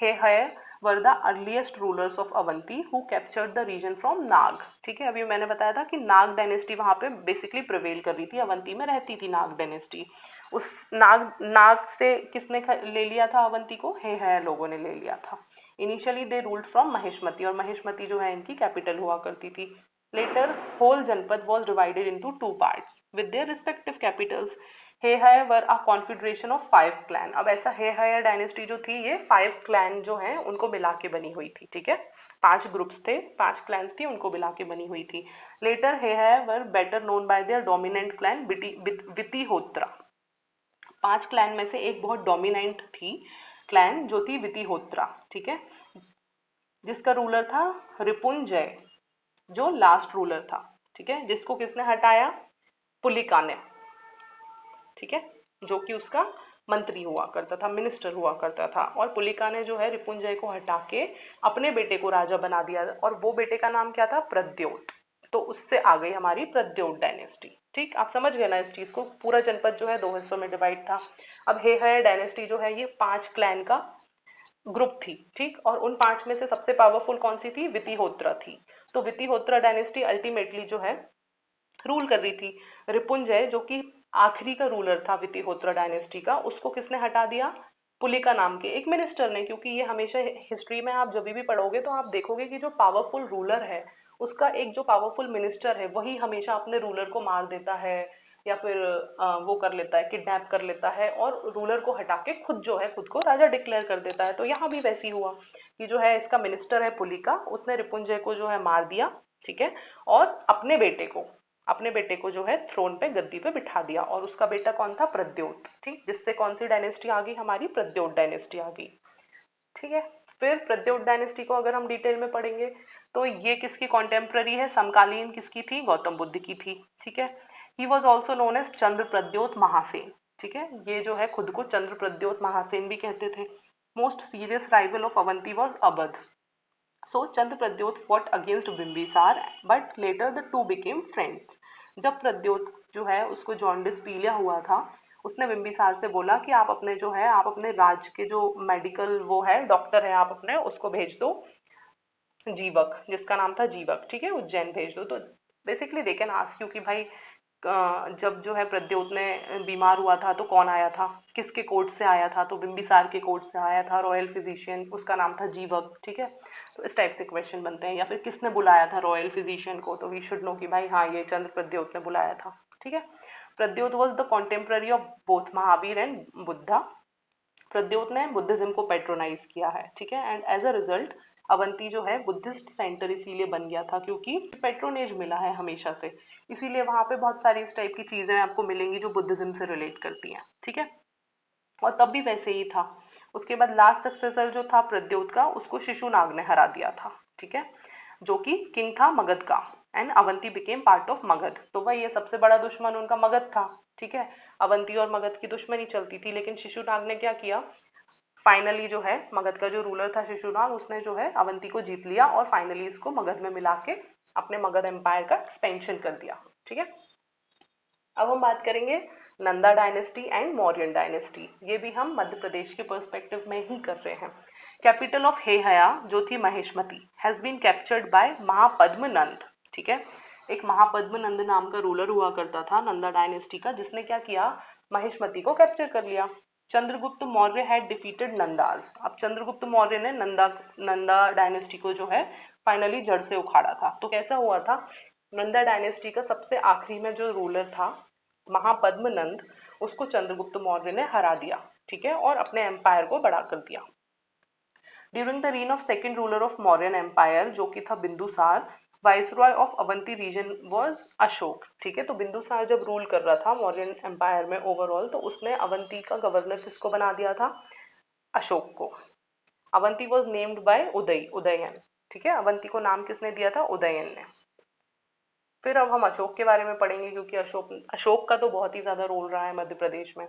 Haihaya were the earliest rulers of Avanti who captured the region from Naga. ठीक है, अभी मैंने बताया था कि नाग डायनेस्टी वहां पे बेसिकली प्रिवेल कर रही थी, अवंती में रहती थी नाग डायनेस्टी। उस नाग से किसने ले लिया था अवंती को, हेहय लोगों ने ले लिया था। Initially they ruled from Mahishmati, और महेशमती जो है इनकी कैपिटल हुआ करती थी। Later, whole Janpad was divided into 2 parts with their respective capitals. Haihaya were a confederation of 5 clan. अब ऐसा हेहय डायनेस्टी जो थी ये 5 क्लैन जो हैं उनको मिला के बनी हुई थी। ठीक है, 5 ग्रुप्स थे, 5 क्लैन्स थी, उनको मिला के बनी हुई थी। Later Haihaya were better known by their dominant clan Vitihotra. 5 clan में से एक बहुत डोमिनेंट थी क्लैन जो थी वितिहोत्रा। ठीक है, जिसका रूलर था रिपुंजय, जो लास्ट रूलर था। ठीक है, जिसको किसने हटाया, पुलिका ने। ठीक है, जो कि उसका मंत्री हुआ करता था, मिनिस्टर हुआ करता था। और पुलिका ने जो है रिपुंजय को हटा के अपने बेटे को राजा बना दिया, और वो बेटे का नाम क्या था, प्रद्योत। तो उससे आ गई हमारी प्रद्योत डायनेस्टी। ठीक, आप समझ गए ना इस चीज को। पूरा जनपद जो है 2 हिस्सों में डिवाइड था। अब हेहय डायनेस्टी जो है ये 5 क्लैन का ग्रुप थी। ठीक, और उन 5 में से सबसे पावरफुल कौन सी थी, वितिहोत्रा थी। तो वितिहोत्रा डायनेस्टी अल्टीमेटली जो है रूल कर रही थी। रिपुंजय जो कि आखिरी का रूलर था वितिहोत्रा डायनेस्टी का, उसको किसने हटा दिया, पुलिका नाम के एक मिनिस्टर ने। क्योंकि ये हमेशा हिस्ट्री में आप जब भी पढ़ोगे तो आप देखोगे कि जो पावरफुल रूलर है उसका एक जो पावरफुल मिनिस्टर है वही हमेशा अपने रूलर को मार देता है, या फिर वो कर लेता है, किडनैप कर लेता है, और रूलर को हटा के खुद जो है खुद को राजा डिक्लेयर कर देता है। तो यहाँ भी वैसी हुआ कि जो है इसका मिनिस्टर है पुलिका, उसने रिपुंजय को जो है मार दिया। ठीक है, और अपने बेटे को जो है थ्रोन पे, गद्दी पे बिठा दिया। और उसका बेटा कौन था, प्रद्योत। ठीक, जिससे कौन सी डायनेस्टी आ गई, हमारी प्रद्योत डायनेस्टी आ गई। ठीक है, फिर प्रद्योत डायनेस्टी को अगर हम डिटेल में पढ़ेंगे तो ये किसकी कॉन्टेम्प्ररी है, समकालीन किसकी थी, गौतम बुद्ध की थी। ठीक है, he was also known as Chandra Pradyota Mahasena. ठीक है, ये जो है खुद को चंद्र प्रद्योत महासेन भी कहते थे। Most serious rival of Avanti was Awadh. So Chandrapradyot fought against Bimbisar, but later the two became friends. जब प्रद्योत जो है उसको जॉन्डिस पीलिया हुआ था, उसने बिम्बिसार से बोला कि आप अपने जो है, आप अपने राज के जो मेडिकल वो है डॉक्टर है, आप अपने उसको भेज दो, जीवक, जिसका नाम था जीवक। ठीक है, उज्जैन भेज दो। तो basically they can ask you कि भाई जब जो है प्रद्योत ने बीमार हुआ था तो कौन आया था, किसके कोर्ट से आया था, तो बिम्बिसार के कोर्ट से आया था, रॉयल फिजिशियन, उसका नाम था जीवक। ठीक है, तो इस टाइप से क्वेश्चन बनते हैं। या फिर किसने बुलाया था रॉयल फिजिशियन को, तो वी शुड नो कि भाई हाँ ये चंद्र प्रद्योत ने बुलाया था। ठीक है, Pradyota was the contemporary of both Mahavira and Buddha. Pradyota ने बुद्धिज्म को पेट्रोनाइज किया है। ठीक है, and as a result Avanti जो है बुद्धिस्ट सेंटर इसीलिए बन गया था क्योंकि पेट्रोनेज मिला है हमेशा से, इसीलिए वहां पे बहुत सारी इस टाइप की चीजें आपको मिलेंगी जो बुद्धिज्म से रिलेट करती हैं। ठीक है, और तब भी वैसे ही था। उसके बाद लास्ट सक्सेसर जो था प्रद्योत का, उसको शिशुनाग ने हरा दिया था। ठीक है, जो कि किंग था मगध का, and Avanti became part of Magadh. तो वही ये सबसे बड़ा दुश्मन उनका मगध था। ठीक है, अवंती और मगध की दुश्मनी चलती थी, लेकिन शिशुनाग ने क्या किया, फाइनली जो है मगध का जो रूलर था शिशुनाग, उसने जो है अवंती को जीत लिया और फाइनली इसको मगध में मिला के अपने मगध एम्पायर का एक्सपेंशन कर दिया। ठीक है, अब हम बात करेंगे Nanda dynasty and Mauryan dynasty. ये भी हम मध्य प्रदेश के पर्सपेक्टिव में ही कर रहे हैं। कैपिटल ऑफ हेहया जो थी Maheshmati has been captured by Mahapadma Nanda. ठीक है, एक महापद्म नंद नाम का रूलर हुआ करता था नंदा डायनेस्टी का, जिसने क्या किया, महेशमती को कैप्चर कर लिया। Chandragupta Maurya had defeated Nandas. अब चंद्रगुप्त मौर्य ने नंदा डायनेस्टी को जो है फाइनली जड़ से उखाड़ा था। तो कैसा हुआ था, नंदा डायनेस्टी का सबसे आखिरी में जो रूलर था महापद्म नंद, उसको चंद्रगुप्त मौर्य ने हरा दिया, ठीक है, और अपने एम्पायर को बड़ा कर दिया। During the reign of second ruler of Mauryan empire, जो कि था Bindusara, viceroy of Avanti region was Ashoka, ठीक है। तो बिंदुसार जब रूल कर रहा था मौर्यन एम्पायर में ओवरऑल, तो उसने अवंती का गवर्नर किसको बना दिया था? अशोक को। Avanti was named by Udayan, ठीक है, अवंती को नाम किसने दिया था? उदयन ने। फिर अब हम अशोक के बारे में पढ़ेंगे, क्योंकि अशोक अशोक का तो बहुत ही ज्यादा रोल रहा है मध्य प्रदेश में।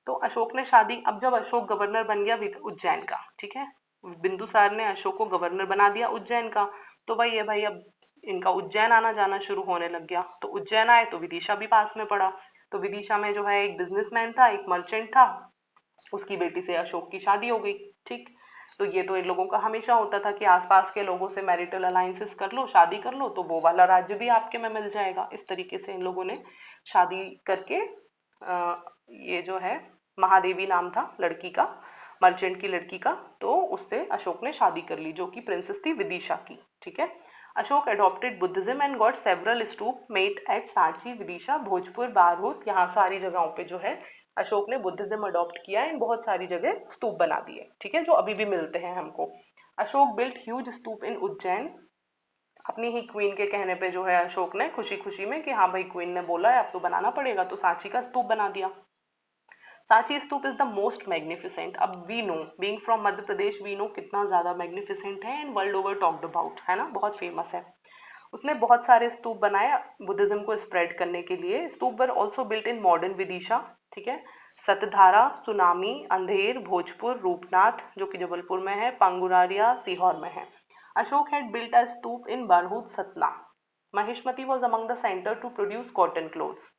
तो अशोक ने शादी, अब जब अशोक गवर्नर बन गया उज्जैन का, ठीक है, बिंदुसार ने अशोक को गवर्नर बना दिया उज्जैन का, तो वही है भाई, अब इनका उज्जैन आना जाना शुरू होने लग गया। तो उज्जैन आए तो विदिशा भी पास में पड़ा। तो विदिशा में जो है एक बिजनेसमैन था, एक मर्चेंट था, उसकी बेटी से अशोक की शादी हो गई, ठीक। तो ये तो इन लोगों का हमेशा होता था कि आसपास के लोगों से मैरिटल अलायंसेस कर लो, शादी कर लो, तो वो वाला राज्य भी आपके में मिल जाएगा। इस तरीके से इन लोगों ने शादी करके ये जो है महादेवी नाम था लड़की का, मर्चेंट की लड़की का, तो उससे अशोक ने शादी कर ली, जो कि प्रिंसेस थी विदिशा की, ठीक है। Ashoka adopted Buddhism and got several stupa made at Sanchi, Vidisha, Bhojpur, Bharhut, यहाँ सारी जगहों पे जो है अशोक ने बुद्धिज्म अडॉप्ट किया एंड बहुत सारी जगह स्तूप बना दिए, ठीक है, जो अभी भी मिलते हैं हमको। अशोक बिल्ट ह्यूज स्तूप इन उज्जैन, अपनी ही क्वीन के कहने पे जो है अशोक ने खुशी खुशी में कि हाँ भाई क्वीन ने बोला है अब तो बनाना पड़ेगा, तो सांची का स्तूप बना दिया। Sanchi stupa is the most magnificent. अब we know, being from Madhya Pradesh, we know कितना ज्यादा मैग्निफिसेंट है and world over talked about, है ना, बहुत फेमस है। उसने बहुत सारे स्तूप बनाए बुद्धिज्म को स्प्रेड करने के लिए। Stupa were also built in modern Vidisha, ठीक है, सतधारा, सुनामी, अंधेर, भोजपुर, रूपनाथ जो कि जबलपुर में है, पंगुरारिया सीहोर में है। Ashoka had built a stupa in Bharhut, Satna. Mahishmati was among the centre to produce cotton clothes.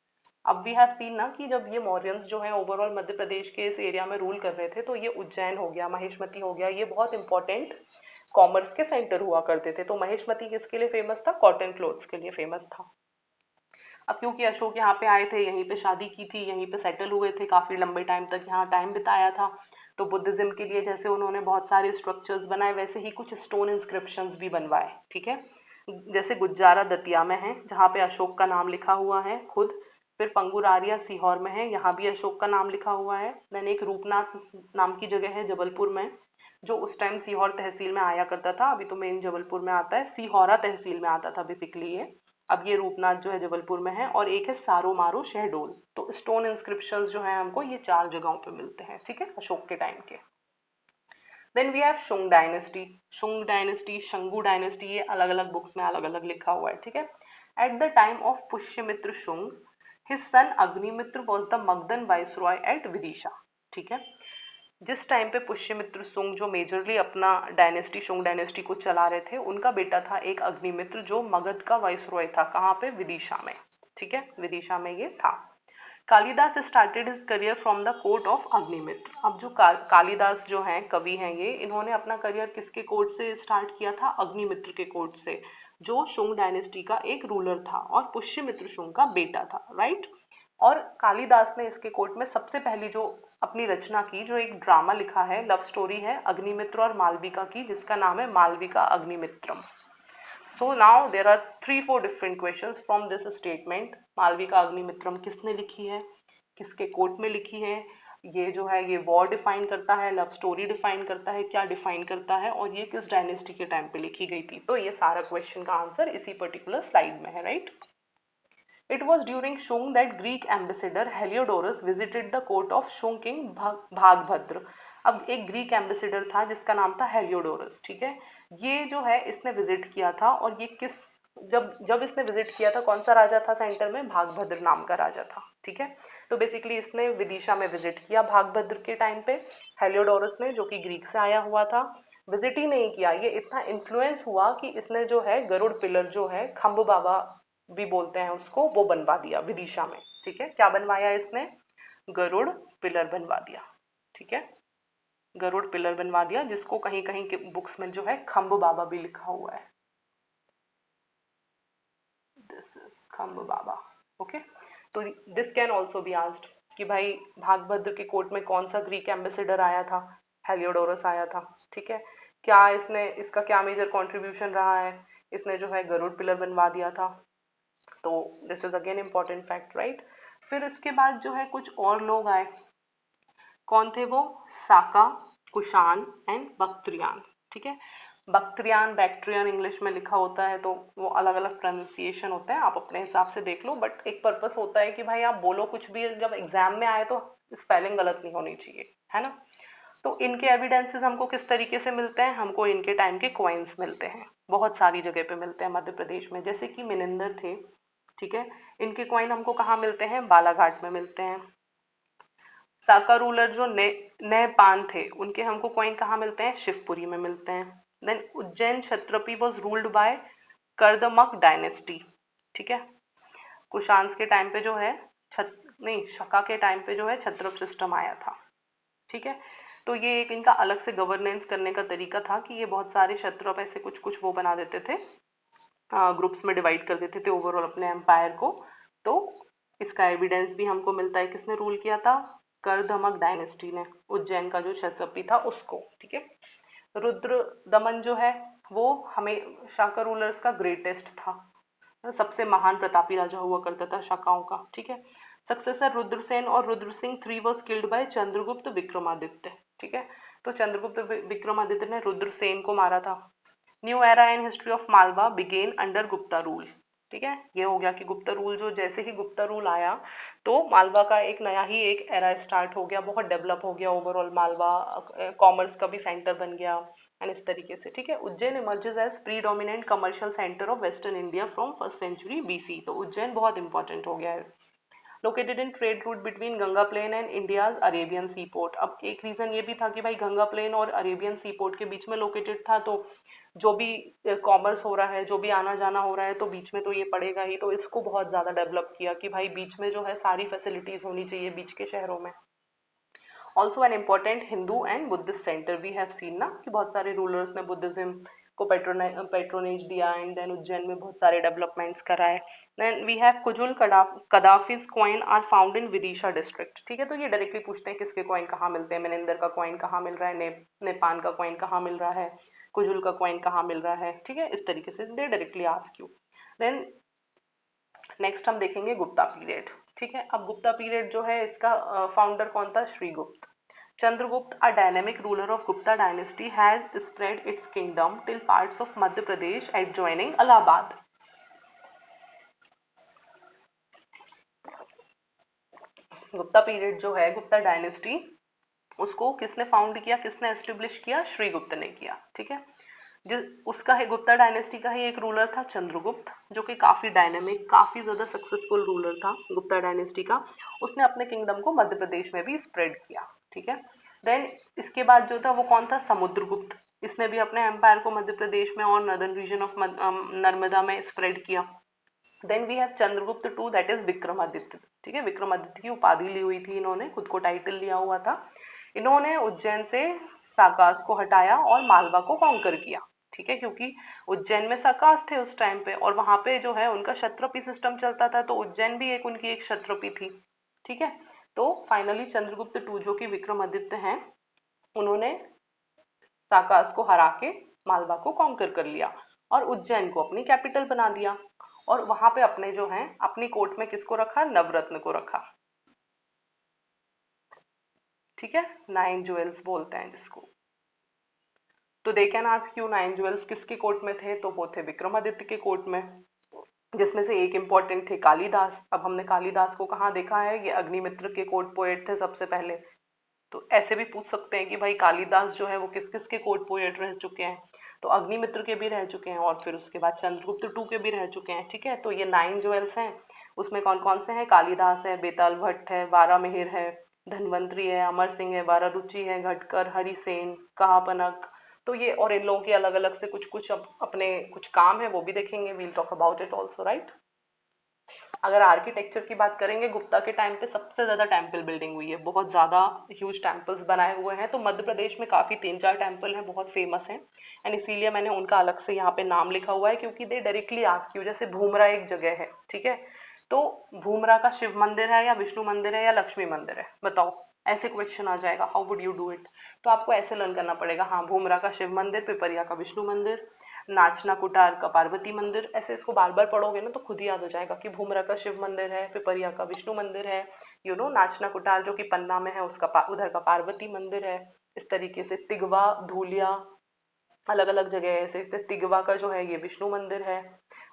अब वी हैव सीन ना कि जब ये मौर्यंस जो है ओवरऑल मध्य प्रदेश के इस एरिया में रूल कर रहे थे, तो ये उज्जैन हो गया, महिष्मती हो गया, ये बहुत इंपॉर्टेंट कॉमर्स के सेंटर हुआ करते थे। तो महिष्मती किसके लिए फेमस था? कॉटन क्लोथ्स के लिए फेमस था। अब क्योंकि अशोक यहाँ पे आए थे, यहीं पे शादी की थी, यहीं पे सेटल हुए थे, काफी लंबे टाइम तक यहाँ टाइम बिताया था, तो बुद्धिज्म के लिए जैसे उन्होंने बहुत सारे स्ट्रक्चर्स बनाए, वैसे ही कुछ स्टोन इंस्क्रिप्शंस भी बनवाए, ठीक है। जैसे गुज्जारा दतिया में है, जहाँ पे अशोक का नाम लिखा हुआ है खुद। फिर पंगुरारिया सीहोर में है, यहाँ भी अशोक का नाम लिखा हुआ है। देन एक रूपनाथ नाम की जगह है जबलपुर में, जो उस टाइम सीहोर तहसील में आया करता था, अभी तो मेन जबलपुर में आता है, सीहोरा तहसील में आता था बेसिकली ये। अब ये रूपनाथ जो है जबलपुर में है। और एक है सारो मारो शहडोल। तो स्टोन इंस्क्रिप्शंस जो है हमको ये 4 जगहों पे मिलते हैं, ठीक है, अशोक के टाइम के। Then we have Shunga dynasty. Shunga dynasty, Shangu dynasty, ये अलग अलग बुक्स में अलग अलग लिखा हुआ है, ठीक है। At the time of Pushyamitra Shunga, his son Agnimitra was the Magadhan viceroy at Vidisha, ठीक है। जिस टाइम पे पुष्यमित्र शुंग जो मेजरली अपना डायनेस्टी शुंग डायनेस्टी को चला रहे थे, उनका बेटा था एक अग्निमित्र जो मगध का वाइसरॉय था, कहाँ पे? विदिशा में, ठीक है, विदिशा में ये था। Kalidas started his career from the court of Agnimitra. अब जो कालिदास जो हैं कवि हैं, ये इन्होंने अपना करियर किसके कोर्ट से स्टार्ट किया था? अग्निमित्र के कोर्ट से, जो शुंग डायनेस्टी का एक रूलर था और पुष्यमित्र शुंग का बेटा था, राइट। और कालिदास ने इसके कोर्ट में सबसे पहली जो अपनी रचना की, जो एक ड्रामा लिखा है, लव स्टोरी है अग्निमित्र और मालविका की, जिसका नाम है Malvika Agnimitram. So now there are 3-4 different questions from this statement. Malvika Agnimitram किसने लिखी है, किसके कोर्ट में लिखी है, ये जो है ये वॉर डिफाइन करता है, लव स्टोरी डिफाइन करता है, क्या डिफाइन करता है, और ये किस डायनेस्टी के टाइम पे लिखी गई थी। तो ये सारा क्वेश्चन का आंसर इसी पर्टिकुलर स्लाइड में है, right. It was during Shung that Greek ambassador Heliodorus visited the court of Shung king Bhagabhadra. अब एक ग्रीक एम्बेसडर था जिसका नाम था हेलियोडोरस, ठीक है। ये जो है इसने विजिट किया था, और ये किस जब जब इसने विजिट किया था, कौन सा राजा था सेंटर में? भागभद्र नाम का राजा था, ठीक है। तो बेसिकली इसने विदिशा में विजिट किया भागभद्र के टाइम पे, हेलियोडोरस ने, जो कि ग्रीक से आया हुआ था। विजिट ही नहीं किया, ये इतना इन्फ्लुएंस हुआ कि इसने जो है गरुड़ पिलर जो है, खम्भ बाबा भी बोलते हैं उसको, वो बनवा दिया विदिशा में, ठीक है। क्या बनवाया इसने? गरुड़ पिलर बनवा दिया, ठीक है, गरुड़ पिलर बनवा दिया, जिसको कहीं कहीं के बुक्स में जो है खम्भ बाबा भी लिखा हुआ है। This is Khamb Baba, okay. तो this can also be asked कि भाई भागभद्र के कोर्ट में कौन सा ग्रीक एम्बेसडर आया था? हेलियोडोरस आया था, ठीक है। क्या इसने, इसका क्या मेजर कॉन्ट्रीब्यूशन रहा है? इसने जो है गरुड़ पिलर बनवा दिया था। तो this is again important fact, right. फिर इसके बाद जो है कुछ और लोग आए। कौन थे वो? साका, कुषाण एंड बक्त्रियान। ठीक है, बक्त्रियान बैक्ट्रियन इंग्लिश में लिखा होता है, तो वो अलग अलग प्रोनाउंसिएशन होते हैं, आप अपने हिसाब से देख लो, बट एक पर्पस होता है कि भाई आप बोलो कुछ भी, जब एग्जाम में आए तो स्पेलिंग गलत नहीं होनी चाहिए, है ना। तो इनके एविडेंसेस हमको किस तरीके से मिलते हैं? हमको इनके टाइम के कॉइन्स मिलते हैं, बहुत सारी जगह पे मिलते हैं मध्य प्रदेश में, जैसे कि मिनिंदर थे। ठीक है, इनके कॉइन हमको कहाँ मिलते हैं? बालाघाट में मिलते हैं। साका रूलर जो नहपान थे, उनके हमको कॉइन कहाँ मिलते हैं? शिवपुरी में मिलते हैं। Then Ujjain Kshatrapi was ruled by Kardamaka dynasty. ठीक है, कुशांस के टाइम पे जो है नहीं, शका के टाइम पे जो है क्षत्रप सिस्टम आया था। ठीक है, तो ये एक इनका अलग से गवर्नेंस करने का तरीका था कि ये बहुत सारे क्षत्रप ऐसे कुछ कुछ वो बना देते थे, ग्रुप्स में डिवाइड कर देते थे ओवरऑल अपने एम्पायर को। तो इसका एविडेंस भी हमको मिलता है, किसने रूल किया था? करदमक डायनेस्टी ने, उज्जैन का जो क्षत्रपी था उसको। ठीक है, रुद्र दमन जो है वो हमें शाका रूलर्स का ग्रेटेस्ट था, सबसे महान प्रतापी राजा हुआ करता था शाकाओं का। ठीक है, सक्सेसर रुद्रसेन और Rudra Singh 3 was killed by Chandragupta Vikramaditya. ठीक है, तो चंद्रगुप्त विक्रमादित्य ने रुद्रसेन को मारा था। New era in history of Malwa began under Gupta rule. ठीक है, ये हो गया कि गुप्ता रूल, जो जैसे ही गुप्ता रूल आया तो मालवा का एक नया ही एक एरा स्टार्ट हो गया, बहुत डेवलप हो गया ओवरऑल मालवा, कॉमर्स का भी सेंटर बन गया एंड इस तरीके से। ठीक है, Ujjain emerges as predominant commercial centre of western India from first century BC। तो उज्जैन बहुत इंपॉर्टेंट हो गया है। Located in trade route between Ganga plain and India's Arabian sea port. अब एक रीजन ये भी था कि भाई गंगा प्लेन और अरेबियन सी पोर्ट के बीच में लोकेटेड था, तो जो भी कॉमर्स हो रहा है, जो भी आना जाना हो रहा है, तो बीच में तो ये पड़ेगा ही, तो इसको बहुत ज़्यादा डेवलप किया कि भाई बीच में जो है सारी फैसिलिटीज़ होनी चाहिए बीच के शहरों में। Also an important Hindu and Buddhist centre, we have seen ना कि बहुत सारे रूलर्स ने बुद्धिज्म को पेट्रोनेज दिया, एंड देन उज्जैन में बहुत सारे डेवलपमेंट्स कराए। Then we have Kujula Kadphises coin are found in Vidisha district. ठीक है, तो ये डायरेक्टली पूछते हैं किसके कॉइन कहाँ मिलते हैं, मनिंदर का कॉइन कहाँ मिल रहा है, नेपान का कॉइन कहाँ मिल रहा है, कुजुल का कॉइन कहाँ मिल रहा है। ठीक है, इस तरीके से they directly ask you. Then next हम देखेंगे गुप्ता पीरियड। ठीक है, अब गुप्ता पीरियड जो है इसका फाउंडर कौन था? Srigupta. Chandragupta, a dynamic ruler of Gupta dynasty, has spread its kingdom till parts of Madhya Pradesh adjoining Allahabad. Gupta period जो है, गुप्ता डायनेस्टी, उसको किसने फाउंड किया, किसने एस्टेब्लिश किया? श्रीगुप्त ने किया। ठीक है, जो उसका है गुप्ता डायनेस्टी का ही एक रूलर था चंद्रगुप्त, जो कि काफ़ी डायनेमिक, काफ़ी ज़्यादा सक्सेसफुल रूलर था गुप्ता डायनेस्टी का। उसने अपने किंगडम को मध्य प्रदेश में भी स्प्रेड किया। ठीक है, देन इसके बाद जो था वो कौन था? समुद्रगुप्त। इसने भी अपने एम्पायर को मध्य प्रदेश में और नर्दर्न रीजन ऑफ नर्मदा में स्प्रेड किया। Then we have Chandragupta two, that is Vikramaditya. ठीक है, विक्रमादित्य की उपाधि ली हुई थी इन्होंने, खुद को टाइटल लिया हुआ था। इन्होंने उज्जैन से साकास को हटाया और मालवा को कॉन्कर किया। ठीक है, क्योंकि उज्जैन में साकास थे उस टाइम पे, और वहां पे जो है उनका क्षत्रपी सिस्टम चलता था, तो उज्जैन भी एक उनकी एक क्षत्रपी थी। ठीक है, तो फाइनली चंद्रगुप्त टू, जो कि विक्रमादित्य हैं, उन्होंने साकास को हरा के मालवा को कॉन्कर कर लिया और उज्जैन को अपनी कैपिटल बना दिया, और वहां पे अपने जो हैं अपनी कोर्ट में किसको रखा? नवरत्न को रखा। ठीक है, 9 ज्वेल्स बोलते हैं जिसको। तो they can ask you 9 jewels किसके कोर्ट में थे? तो वो थे विक्रमादित्य के कोर्ट में, जिसमें से एक इम्पॉर्टेंट थे कालिदास। अब हमने कालिदास को कहाँ देखा है? ये अग्निमित्र के कोर्ट पोएट थे सबसे पहले। तो ऐसे भी पूछ सकते हैं कि भाई कालिदास जो है वो किस किस के कोर्ट पोएट रह चुके हैं? तो अग्निमित्र के भी रह चुके हैं, और फिर उसके बाद चंद्रगुप्त टू के भी रह चुके हैं। ठीक है, तो ये 9 ज्वेल्स हैं, उसमें कौन कौन से हैं? कालिदास है, बेताल भट्ट है, वारामिहिर है, धनवंतरी है, अमर सिंह है, वारारुचि है, घटकर, हरिसेन, कहापनक। तो ये और इन लोगों के अलग अलग से कुछ कुछ अपने कुछ काम है, वो भी देखेंगे, we'll talk about it also, right. अगर आर्किटेक्चर की बात करेंगे, गुप्ता के टाइम पे सबसे ज़्यादा टेम्पल बिल्डिंग हुई है, बहुत ज़्यादा ह्यूज टेम्पल्स बनाए हुए हैं। तो मध्य प्रदेश में काफ़ी 3-4 टेम्पल हैं, बहुत फेमस हैं, एंड इसीलिए मैंने उनका अलग से यहाँ पे नाम लिखा हुआ है, क्योंकि दे डायरेक्टली आस्क यू। जैसे भूमरा एक जगह है, ठीक है, तो भूमरा का शिव मंदिर है या विष्णु मंदिर है या लक्ष्मी मंदिर है, बताओ, ऐसे क्वेश्चन आ जाएगा, how would you do it? तो आपको ऐसे लर्न करना पड़ेगा, हाँ भूमरा का शिव मंदिर, पिपरिया का विष्णु मंदिर, नाचना कुटार का पार्वती मंदिर। ऐसे इसको बार बार पढ़ोगे ना तो खुद ही याद हो जाएगा कि भूमरा का शिव मंदिर है, पिपरिया का विष्णु मंदिर है, नाचना कुटार जो कि पन्ना में है उसका उधर का पार्वती मंदिर है। इस तरीके से तिगवा, धूलिया, अलग अलग जगह है। ऐसे तिगवा का जो है ये विष्णु मंदिर है।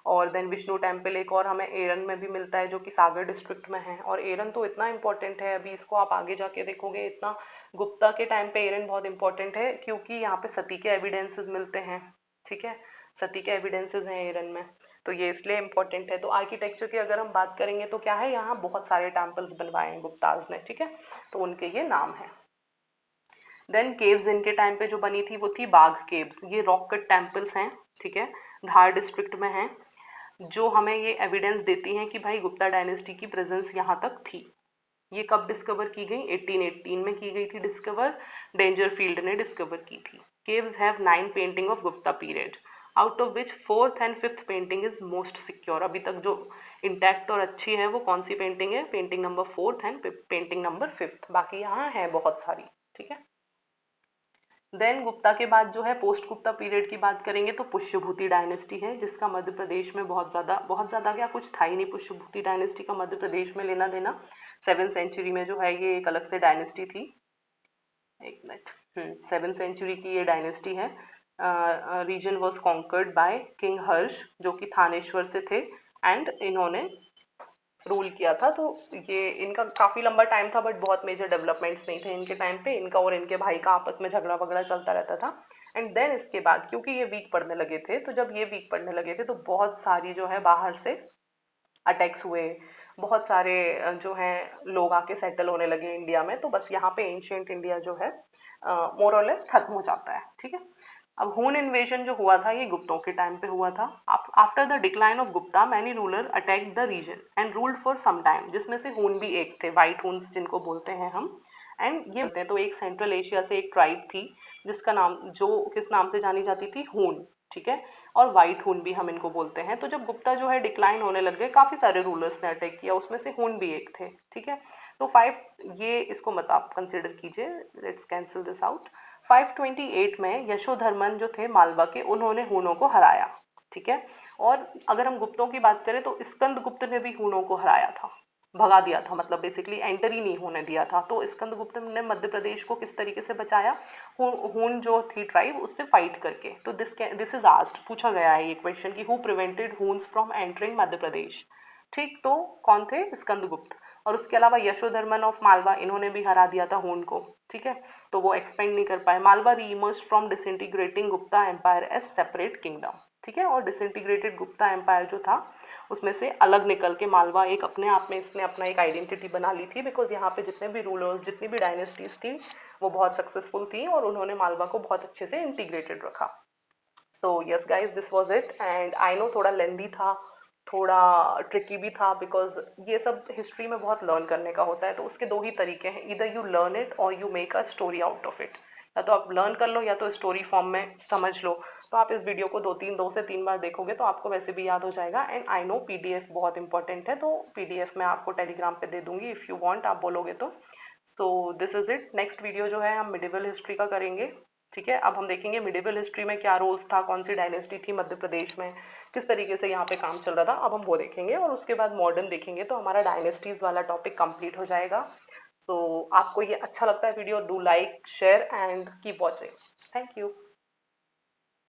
और देन विष्णु टेम्पल एक और हमें एरन में भी मिलता है जो कि सागर डिस्ट्रिक्ट में है। और एरन तो इतना इंपॉर्टेंट है, अभी इसको आप आगे जाके देखोगे, इतना गुप्ता के टाइम पे एरन बहुत इंपॉर्टेंट है क्योंकि यहाँ पे सती के एविडेंसेस मिलते हैं। ठीक है, सती के एविडेंसेस हैं एरन में, तो ये इसलिए इम्पोर्टेंट है। तो आर्किटेक्चर की अगर हम बात करेंगे तो क्या है, यहाँ बहुत सारे टेम्पल्स बनवाए हैं गुप्ताज ने। ठीक है, तो उनके ये नाम है। देन केव्स इनके टाइम पे जो बनी थी वो थी बाघ केव्स। ये रॉक कट टेम्पल्स हैं। ठीक है, धार डिस्ट्रिक्ट में हैं, जो हमें ये एविडेंस देती हैं कि भाई गुप्ता डायनेस्टी की प्रेजेंस यहाँ तक थी। ये कब डिस्कवर की गई, 1818 में की गई थी डिस्कवर, डेंजरफील्ड ने डिस्कवर की थी। Caves have 9 painting of Gupta period, out of which 4th and 5th painting is most secure. अभी तक जो इंटैक्ट और अच्छी है वो कौन सी पेंटिंग है, painting number 4th and painting number 5th, बाकी यहाँ है बहुत सारी। ठीक है, देन गुप्ता के बाद जो है पोस्ट गुप्ता पीरियड की बात करेंगे तो पुष्यभूति डायनेस्टी है, जिसका मध्य प्रदेश में बहुत ज़्यादा क्या कुछ था ही नहीं। पुष्यभूति डायनेस्टी का मध्य प्रदेश में लेना देना, 7th सेंचुरी में जो है ये एक अलग से डायनेस्टी थी। एक मिनट, 7th सेंचुरी की ये डायनेस्टी है। Region was conquered by king Harsha जो कि थानेश्वर से थे, एंड इन्होंने रूल किया था। तो ये इनका काफ़ी लंबा टाइम था, बट बहुत मेजर डेवलपमेंट्स नहीं थे इनके टाइम पे। इनका और इनके भाई का आपस में झगड़ा वगड़ा चलता रहता था। एंड देन इसके बाद क्योंकि ये वीक पड़ने लगे थे, तो जब ये वीक पड़ने लगे थे तो बहुत सारी जो है बाहर से अटैक्स हुए, बहुत सारे जो हैं लोग आके सेटल होने लगे इंडिया में। तो बस यहाँ पे एंशियंट इंडिया जो है मोर और लेस खत्म हो जाता है। ठीक है, अब हून इन्वेजन जो हुआ था ये गुप्तों के टाइम पे हुआ था। After the decline of Gupta many ruler attack the region and ruled for some time, जिसमें से हून भी एक थे, वाइट हून्स जिनको बोलते हैं हम। एंड ये बोलते हैं तो एक सेंट्रल एशिया से एक ट्राइब थी जिसका नाम, जो किस नाम से जानी जाती थी, हून। ठीक है, और वाइट हून भी हम इनको बोलते हैं। तो जब गुप्ता जो है डिक्लाइन होने लग गए, काफ़ी सारे रूलर्स ने अटैक किया, उसमें से हून भी एक थे। ठीक है, तो 5, ये इसको मत आप कंसिडर कीजिए, लेट्स कैंसिल दिस आउट। 528 में यशोधर्मन जो थे मालवा के, उन्होंने हूनों को हराया। ठीक है, और अगर हम गुप्तों की बात करें तो स्कंद गुप्त ने भी हूनों को हराया था, भगा दिया था, मतलब बेसिकली एंटर ही नहीं होने दिया था। तो स्कंद गुप्त ने मध्य प्रदेश को किस तरीके से बचाया, हून जो थी ट्राइब उससे फाइट करके। तो दिस इज आस्क्ड, पूछा गया है ये क्वेश्चन कि हु प्रिवेंटेड हून्स फ्रॉम एंटरिंग मध्य प्रदेश। ठीक, तो कौन थे, स्कंदगुप्त। और उसके अलावा यशोधर्मन ऑफ मालवा, इन्होंने भी हरा दिया था हून को। ठीक है, तो वो एक्सपेंड नहीं कर पाए। Malwa reemerged from disintegrating Gupta empire as separate kingdom. ठीक है, और डिसइंटीग्रेटेड गुप्ता एम्पायर जो था उसमें से अलग निकल के मालवा एक अपने आप में इसने अपना एक आइडेंटिटी बना ली थी, बिकॉज यहाँ पे जितने भी रूलर्स, जितनी भी डायनेस्टीज थी वो बहुत सक्सेसफुल थी और उन्होंने मालवा को बहुत अच्छे से इंटीग्रेटेड रखा। So yes guys, this was it. And I know थोड़ा लेंदी था, थोड़ा ट्रिकी भी था, बिकॉज ये सब हिस्ट्री में बहुत लर्न करने का होता है। तो उसके दो ही तरीके हैं, इधर यू लर्न इट और you make a story out of it. या तो आप लर्न कर लो या तो स्टोरी फॉर्म में समझ लो। तो आप इस वीडियो को 2 से 3 बार देखोगे तो आपको वैसे भी याद हो जाएगा। एंड आई नो पीडीएफ बहुत इंपॉर्टेंट है, तो पीडीएफ मैं आपको टेलीग्राम पे दे दूंगी इफ़ यू वांट, आप बोलोगे तो। सो this is it. Next video जो है हम मिडिवल हिस्ट्री का करेंगे। ठीक है, अब हम देखेंगे मिडिवल हिस्ट्री में क्या रोल्स था, कौन सी डायनेस्टी थी मध्य प्रदेश में, किस तरीके से यहाँ पे काम चल रहा था, अब हम वो देखेंगे। और उसके बाद मॉडर्न देखेंगे, तो हमारा डायनेस्टीज वाला टॉपिक कंप्लीट हो जाएगा। सो आपको ये अच्छा लगता है video, do like, share and keep watching. Thank you.